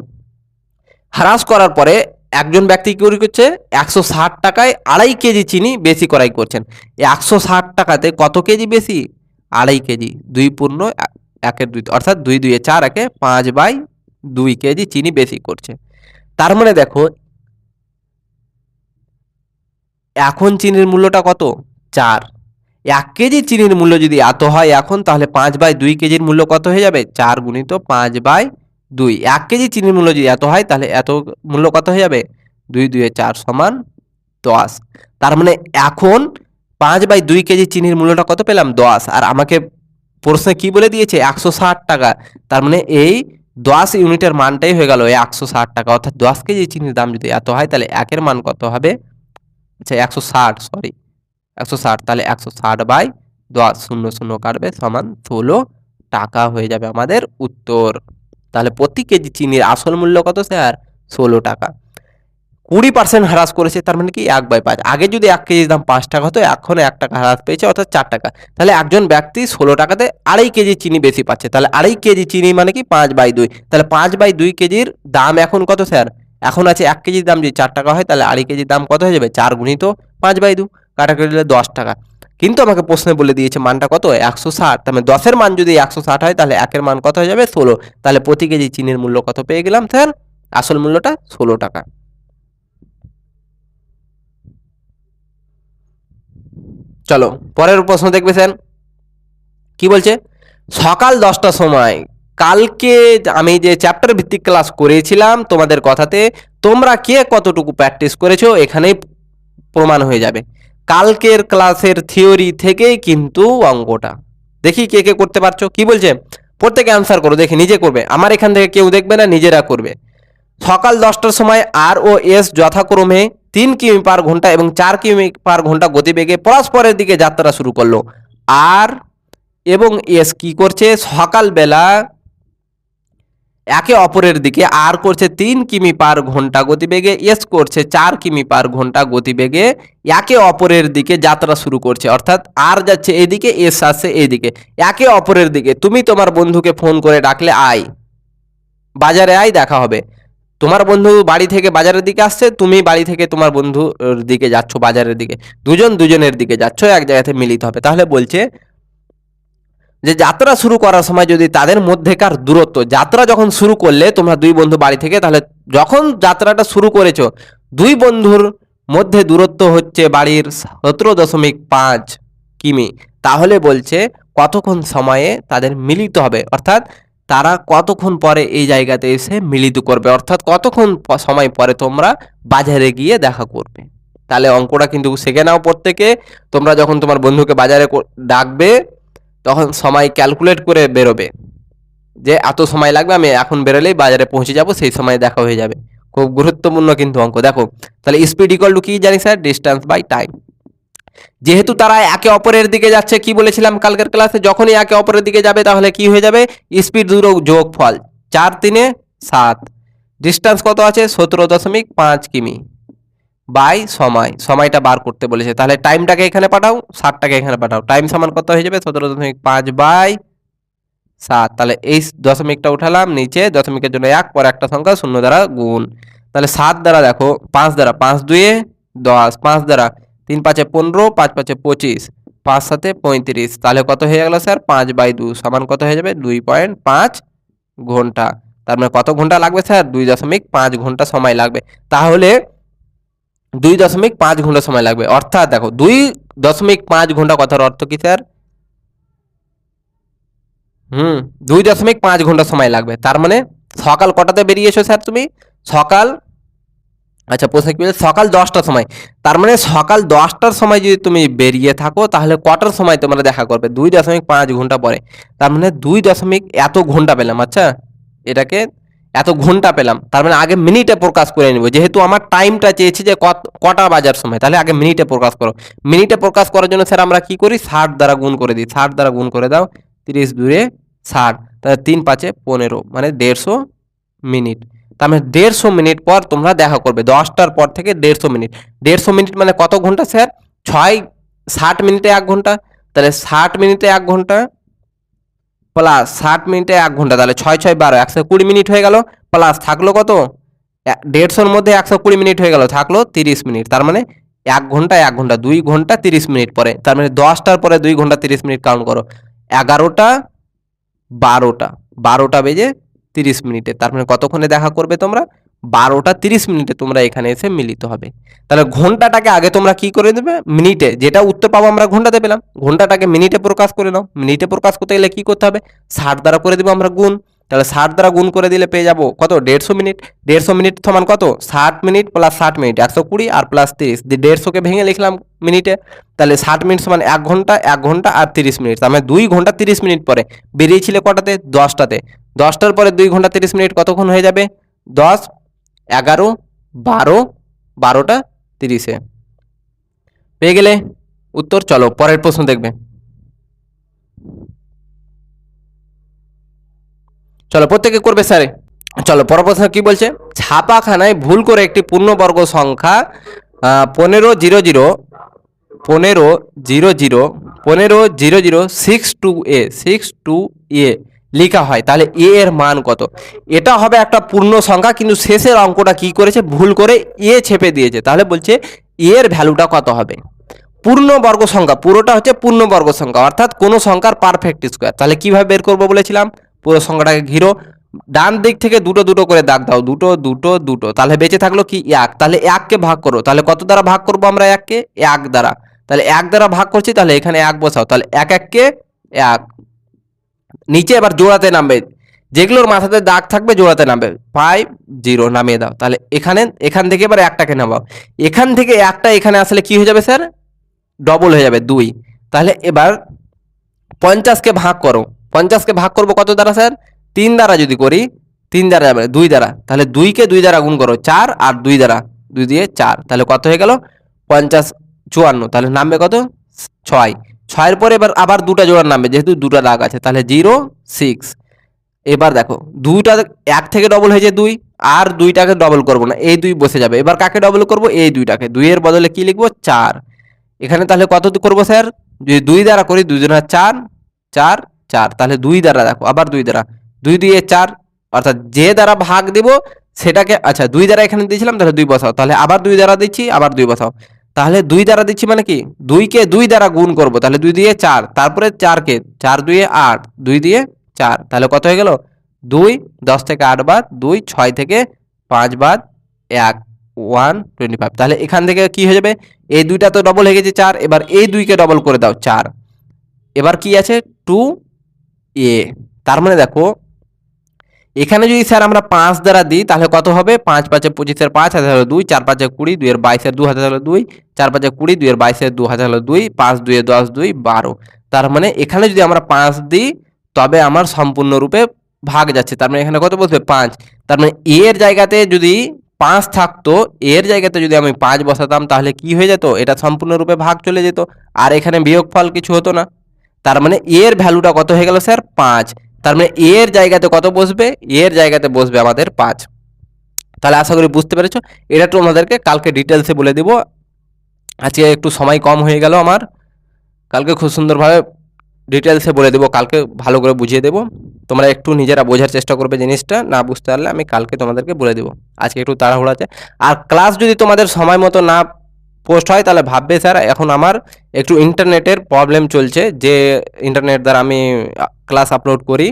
হ্রাস করার পরে একজন ব্যক্তি কি করছে? 160 টাকায় 2.5 কেজি চিনি বেশি ক্রয় করছেন। 160 টাকাতে কত কেজি বেশি? 2.5 কেজি। 2.1 অর্থাৎ 2 2 4 একে 5/2 কেজি চিনি বেশি করছে। তার মানে দেখো এখন চিনির মূল্যটা কত? 4। 1 কেজি চিনির মূল্য যদি এত হয় এখন, তাহলে 5/2 কেজির মূল্য কত হয়ে যাবে? 4 গুণিত 5/2। 1 কেজি চিনির মূল্য যদি এত হয়, তাহলে এত মূল্য কত হয়ে যাবে? 2 2 4 সমান 10। তার মানে এখন 5/2 কেজি চিনির মূল্যটা কত পেলাম? 10। আর আমাকে প্রশ্নে কি বলে দিয়েছে? 160 টাকা। তার মানে এই 10 ইউনিটের মানটাই হয়ে গেল 160 টাকা। অর্থাৎ 10 কেজি চিনির দাম যদি এত হয়, তাহলে একের মান কত হবে? আচ্ছা 160, সরি 160। তাহলে 160/10, 0 0 কাটবে, সমান 16 টাকা হয়ে যাবে আমাদের উত্তর। তাহলে প্রতি কেজি চিনির আসল মূল্য কত স্যার? 16 টাকা। 20% হ্রাস করেছে, তার মানে কি 1/5। আগে যদি 1 কেজির দাম 5 টাকা হতো, এখন 1 টাকা হ্রাস পেয়েছে, অর্থাৎ 4 টাকা। তাহলে একজন ব্যক্তি 16 টাকাতে 2.5 কেজি চিনি বেশি পাচ্ছে। তাহলে 2.5 কেজি চিনি মানে কি 5/2। তাহলে 5/2 কেজির দাম এখন কত স্যার? এখন আছে 1 কেজির দাম যদি 4 টাকা হয়, তাহলে 2.5 কেজির দাম কত হয়ে যাবে? 4 গুণিত 5/2, কাটাকাটি দিলে 10 টাকা। কিন্তু আমাকে প্রশ্নে বলে দিয়েছে মানটা কত? 160। তার মানে 10 এর মান যদি 160 হয়, তাহলে 1 এর মান কত হয়ে যাবে? 16। তাহলে প্রতি কেজি চিনির মূল্য কত পেয়ে গেলাম স্যার? আসল মূল্যটা 16 টাকা। চলো পরের প্রশ্ন দেখবে স্যার কি বলছে। সকাল 10টার সময়, কালকে আমি যে চ্যাপ্টার ভিত্তিক ক্লাস করেছিলাম তোমাদের কথাতে, তোমরা কে কতটুকু প্র্যাকটিস করেছো এখানেই প্রমাণ হয়ে যাবে। কালকের ক্লাসের থিওরি থেকেই কিন্তু অঙ্কটা। দেখি কে কে করতে পারছো। কি বলছে? প্রত্যেকে অ্যান্সার করো, দেখি নিজে করবে, আমার এখান থেকে কেউ দেখবে না, নিজেরা করবে। সকাল 10টার সময় আর ও এস যথাক্রমে 3 কিমি পার ঘন্টা এবং 4 কিমি পার ঘন্টা গতিবেগে পরস্পরের দিকে যাত্রা শুরু করলো। আর এবং এস কি করছে? সকালবেলা একে অপরের দিকে আর করছে 3 কিমি পার ঘন্টা গতিবেগে, এস করছে 4 কিমি পার ঘন্টা গতিবেগে একে অপরের দিকে যাত্রা শুরু করছে। অর্থাৎ আর যাচ্ছে এদিকে, এস আসছে এইদিকে, একে অপরের দিকে। তুমি তোমার বন্ধুকে ফোন করে ডাকলে, আয় বাজারে আয়, দেখা হবে। তোমার বন্ধু বাড়ি থেকে বাজারের দিকে আসছে, তুমি বাড়ি থেকে তোমার বন্ধুর দিকে যাচ্ছ বাজারের দিকে, দুজন দুজনের দিকে যাচ্ছ, এক জায়গাতে মিলিত হবে। তাহলে বলছে যে যাত্রা শুরু করার সময় যদি তাদের মধ্যেকার দূরত্ব, যাত্রা যখন শুরু করলে তোমরা দুই বন্ধু বাড়ি থেকে, তাহলে যখন যাত্রাটা শুরু করেছো দুই বন্ধুর মধ্যে দূরত্ব হচ্ছে বাড়ির 17.5 কিমি। তাহলে বলছে কতক্ষণ সময়ে তাদের মিলিত হবে, অর্থাৎ তারা কতক্ষণ পরে এই জায়গাতে এসে মিলিত করবে, অর্থাৎ কতক্ষণ সময় পরে তোমরা বাজারে গিয়ে দেখা করবে। তাহলে অঙ্কটা কিন্তু শিখে নাও প্রত্যেকে। তোমরা যখন তোমার বন্ধুকে বাজারে ডাকবে তখন সময় ক্যালকুলেট করে বেরোবে যে এত সময় লাগবে, আমি এখন বেরোলেই বাজারে পৌঁছে যাব, সেই সময় দেখা হয়ে যাবে। খুব গুরুত্বপূর্ণ কিন্তু অঙ্ক। দেখো তাহলে স্পিড ইকুয়াল টু কি জানি স্যার? Distance by time. যেহেতু তারা একে অপরের দিকে যাচ্ছে, কি বলেছিলাম কালকের ক্লাসে, যখনই একে অপরের দিকে যাবে তাহলে কি হয়ে যাবে? স্পিড দুটো যোগফল, 4 3 7, ডিস্টেন্স কত আছে? 17.5 কিমি বাই সময়টা বার করতে বলেছে। তাহলে টাইমটাকে এখানে পাঠাও, 60টাকে এখানে পাঠাও। টাইম সমান কত হয়ে যাবে? 17.5 বাই 7। তাহলে এই দশমিকটা উঠালাম নিচে, দশমিকের জন্য 1, পরে একটা সংখ্যা 0 দ্বারা গুণ। তাহলে 7 দ্বারা দেখো, 5 দ্বারা, 5 2 10, 5 দ্বারা 3 5 15, 5 5 25, 5 7 35। তাহলে কত হয়ে গেল স্যার? 5/2 সমান কত হয়ে যাবে? 2.5 ঘন্টা। তার মানে কত ঘন্টা লাগবে স্যার? 2.5 ঘন্টা সময় লাগবে। তাহলে 2.5 ঘন্টা সময় লাগবে, অর্থাৎ দেখো 2.5 ঘন্টা কথার অর্থ কি স্যার? 2.5 ঘন্টা সময় লাগবে। তার মানে সকাল কটাতে বেরিয়েছো স্যার তুমি? সকাল, আচ্ছা প্রশ্ন কি বলছে? সকাল 10টার সময়। তার মানে সকাল 10টার সময় যদি তুমি বেরিয়ে থাকো তাহলে কটার সময় তোমরা দেখা করবে? 2.5 ঘন্টা পরে। তার মানে 2 এত ঘন্টা পেলাম। আচ্ছা এটাকে এত ঘন্টা পেলাম, তার মানে আগে মিনিটে প্রকাশ করে নিব। যেহেতু আমার টাইমটা চেয়েছি যে কটা বাজার সময়, তাহলে আগে মিনিটে প্রকাশ করো। মিনিটে প্রকাশ করার জন্য স্যার আমরা কি করি? 60 দ্বারা গুণ করে দিই। 60 দ্বারা গুণ করে দাও, 30 2 60, তাহলে 3 5 15, মানে 150 মিনিট। তার মানে 150 মিনিট পর তোমরা দেখা করবে। 10টার পর থেকে 150 মিনিট। 150 মিনিট মানে কত ঘন্টা স্যার? 60 মিনিটে 1 ঘন্টা। তাহলে 60 মিনিটে 1 ঘন্টা প্লাস 60 মিনিটে 1 ঘন্টা, তাহলে 6 6 12, 120 মিনিট হয়ে গেল। প্লাস থাকলো কত? 150-র মধ্যে 120 মিনিট হয়ে গেল, থাকলো 30 মিনিট। তার মানে 1 ঘন্টা 1 ঘন্টা 2 ঘন্টা 30 মিনিট পরে। তার মানে 10টার পরে 2 ঘন্টা 30 মিনিট কাউন্ট করো। 11টা 12টা, 12টা বেজে 30 মিনিটে। তার মানে কতক্ষণে দেখা করবে তোমরা? 12টা 30 মিনিটে তোমরা এখানে এসে মিলিত হবে। তাহলে ঘন্টাটাকে আগে তোমরা কি করে দেবে? মিনিটে, যেটা উত্তর পাবো আমরা ঘন্টাতে পেলাম, ঘন্টাটাকে মিনিটে প্রকাশ করে নাও। মিনিটে প্রকাশ করতে গেলে কি করতে হবে? 60 দ্বারা করে দেবো আমরা গুণ। তাহলে 60 দ্বারা গুণ করে দিলে পেয়ে যাবো কত? 150 মিনিট। 150 মিনিট সমান কত? 60 মিনিট প্লাস 60 মিনিট, 120, আর প্লাস 30, 150কে ভেঙে লিখলাম মিনিটে। তাহলে 60 মিনিট সমান 1 ঘন্টা, 1 ঘন্টা আর 30 মিনিট। তার মানে 2 ঘন্টা 30 মিনিট পরে বেরিয়েছিলে কটাতে? 10টাতে। 10টার পরে 2 ঘন্টা 30 মিনিট কতক্ষণ হয়ে যাবে? 10 11 12, 12টা 30-এ পেয়ে গেলে উত্তর। চলো পরের প্রশ্ন দেখবে। চলো প্রত্যেকে করবে স্যার। চলো পরের প্রশ্ন কি বলছে? ছাপাখানায় ভুল করে একটি পূর্ণবর্গ সংখ্যা 1500 লেখা হয়, তাহলে এ এর মান কত? এটা হবে একটা পূর্ণ সংখ্যা, কিন্তু শেষের অঙ্কটা কি করেছে? ভুল করে এ ছেপে দিয়েছে। তাহলে বলছে এর ভ্যালুটা কত হবে? পূর্ণবর্গ সংখ্যা, পুরোটা হচ্ছে পূর্ণবর্গ সংখ্যা, অর্থাৎ কোনো সংখ্যার পারফেক্ট স্কোয়ার। তাহলে কিভাবে বের করবো বলেছিলাম? পুরো সংখ্যাটাকে ঘিরো, ডান দিক থেকে দুটো দুটো করে দাগ দাও, দুটো দুটো দুটো, তাহলে বেঁচে থাকলো কি? 1। তাহলে 1কে ভাগ করো, তাহলে কত দ্বারা ভাগ করবো আমরা 1কে? 1 দ্বারা। তাহলে 1 দ্বারা ভাগ করছি, তাহলে এখানে 1 বসাও, তাহলে 1 1 1। নিচে এবার জোড়াতে নামবে, যেগুলোর মাথাতে দাগ থাকবে জোড়াতে নামবে। 5 0 নামিয়ে দাও। তাহলে এখান থেকে এবার 1টাকে নামাও। এখান থেকে 1টা এখানে আসলে কি হয়ে যাবে স্যার? ডবল হয়ে যাবে 2। তাহলে এবার 50কে ভাগ করো। 50কে ভাগ করবো কত দ্বারা স্যার? 3 দ্বারা যদি করি, 3 দ্বারা যাবে 2 দ্বারা। তাহলে 2কে 2 দ্বারা গুণ করো 4, আর 2 দ্বারা 2 দিয়ে 4, তাহলে কত হয়ে গেল? 50 54। তাহলে নামবে কত? 6। 6-এর পরে এবার আবার দুটা জোড়ার নামবে, যেহেতু দুটা দাগ আছে, তাহলে 0 6। এবার দেখো 2টা 1 থেকে ডবল হয়েছে 2, আর 2টাকে ডবল করবো না, এই 2 বসে যাবে। এবার কাকে ডবল করবো? এই 2টাকে। 2 এর বদলে কি লিখবো? 4। এখানে তাহলে কত করবো স্যার? যদি 2 দ্বারা করি, 2 দুগুণে 4 4 4, তাহলে 2 দ্বারা দেখো, আবার 2 দ্বারা, 2 দিয়ে 4, অর্থাৎ যে দ্বারা ভাগ দিব সেটাকে, আচ্ছা 2 দ্বারা এখানে দিয়েছিলাম, তাহলে 2 বসাও, তাহলে আবার 2 দ্বারা দিচ্ছি, আবার 2 বসাও। তাহলে 2 দ্বারা দিচ্ছি মানে কি? 2কে 2 দ্বারা গুণ করবো, তাহলে 2 দিয়ে 4, তারপরে 4কে 4 2 8, 2 দিয়ে 4, তাহলে কত হয়ে গেল? 2 10 থেকে 8 বাদ 2, 6 থেকে 5 বাদ 1, 125। তাহলে এখান থেকে কি হয়ে যাবে? এই 2টা তো ডবল হয়ে গেছে 4, এবার এই 2কে ডবল করে দাও 4, এবার কি আছে 2a, তার মানে দেখো এখানে যদি স্যার আমরা 5 দ্বারা দিই তাহলে কত হবে, 5 5 25 5 হাজার হলো 2, 4 5 20, 2 এর 22 2 হাজার হলো 2, 4 5 20, 2 এর 22 2 হাজার হলো 2, 5 2 10 2 12। তার মানে এখানে যদি আমরা 5 দিই তবে আমার সম্পূর্ণরূপে ভাগ যাচ্ছে, তার মানে এখানে কত বসবে 5। তার মানে এর জায়গাতে যদি 5 থাকতো, এর জায়গাতে যদি আমি 5 বসাতাম তাহলে কি হয়ে যেত, এটা সম্পূর্ণরূপে ভাগ চলে যেত, আর এখানে বিয়োগফল কিছু হতো না। তার মানে এর ভ্যালুটা কত হয়ে গেল স্যার 5। তার মানে এর জায়গাতে কত বসবে, এর জায়গাতে বসবে আমাদের 5। তাহলে আশা করি বুঝতে পেরেছো। এটা তোমাদেরকে কালকে ডিটেলসে বলে দিব, আজকে একটু সময় কম হয়ে গেল আমার, কালকে খুব সুন্দরভাবে ডিটেলসে বলে দেবো, কালকে ভালো করে বুঝিয়ে দেবো। তোমরা একটু নিজেরা বোঝার চেষ্টা করবে জিনিসটা, না বুঝতে পারলে আমি কালকে তোমাদেরকে বলে দেবো, আজকে একটু তাড়াহুড়ো আছে। আর ক্লাস যদি তোমাদের সময় মতো না পোস্ট হয় তাহলে ভাববে স্যার এখন আমার একটু ইন্টারনেটের প্রবলেম চলছে, যে ইন্টারনেট দ্বারা আমি ক্লাস আপলোড করি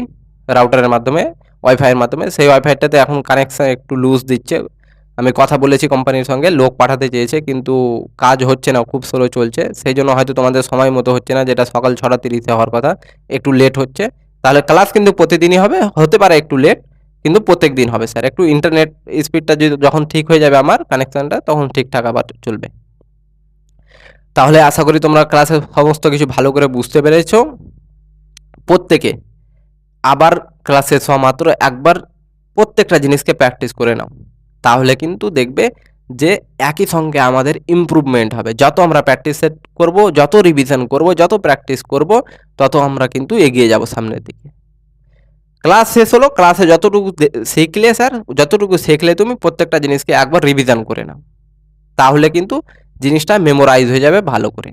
রাউটারের মাধ্যমে, ওয়াইফাইয়ের মাধ্যমে, সেই ওয়াইফাইটাতে এখন কানেকশান একটু লুজ দিচ্ছে। আমি কথা বলেছি কোম্পানির সঙ্গে, লোক পাঠাতে চেয়েছে কিন্তু কাজ হচ্ছে না, খুব স্লো চলছে, সেই জন্য হয়তো তোমাদের সময় মতো হচ্ছে না, যেটা সকাল 6:30 হওয়ার কথা একটু লেট হচ্ছে। তাহলে ক্লাস কিন্তু প্রতিদিনই হবে, হতে পারে একটু লেট, কিন্তু প্রত্যেক দিন হবে স্যার। একটু ইন্টারনেট স্পিডটা যখন ঠিক হয়ে যাবে আমার কানেকশানটা, তখন ঠিকঠাক আবার চলবে। তাহলে আশা করি তোমরা ক্লাসে সমস্ত কিছু ভালো করে বুঝতে পেরেছো। প্রত্যেকে আবার ক্লাস শেষ হওয়া মাত্র একবার প্রত্যেকটা জিনিসকে প্র্যাকটিস করে নাও, তাহলে কিন্তু দেখবে যে একই সঙ্গে আমাদের ইমপ্রুভমেন্ট হবে। যত আমরা প্র্যাকটিস করব, যত রিভিশন করব, যত প্র্যাকটিস করব, তত আমরা কিন্তু এগিয়ে যাব সামনের দিকে। ক্লাস শেষ হলো, ক্লাসে যতটুকু শিখলে স্যার, যতটুকু শিখলে তুমি প্রত্যেকটা জিনিসকে একবার রিভিশন করে নাও, তাহলে কিন্তু জিনিসটা মেমোরাইজ হয়ে যাবে ভালো করে।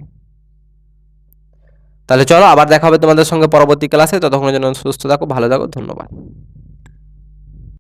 তাহলে চলো আবার দেখা হবে তোমাদের সঙ্গে পরবর্তী ক্লাসে, ততক্ষণের জন্য সুস্থ থাকো, ভালো থাকো, ধন্যবাদ।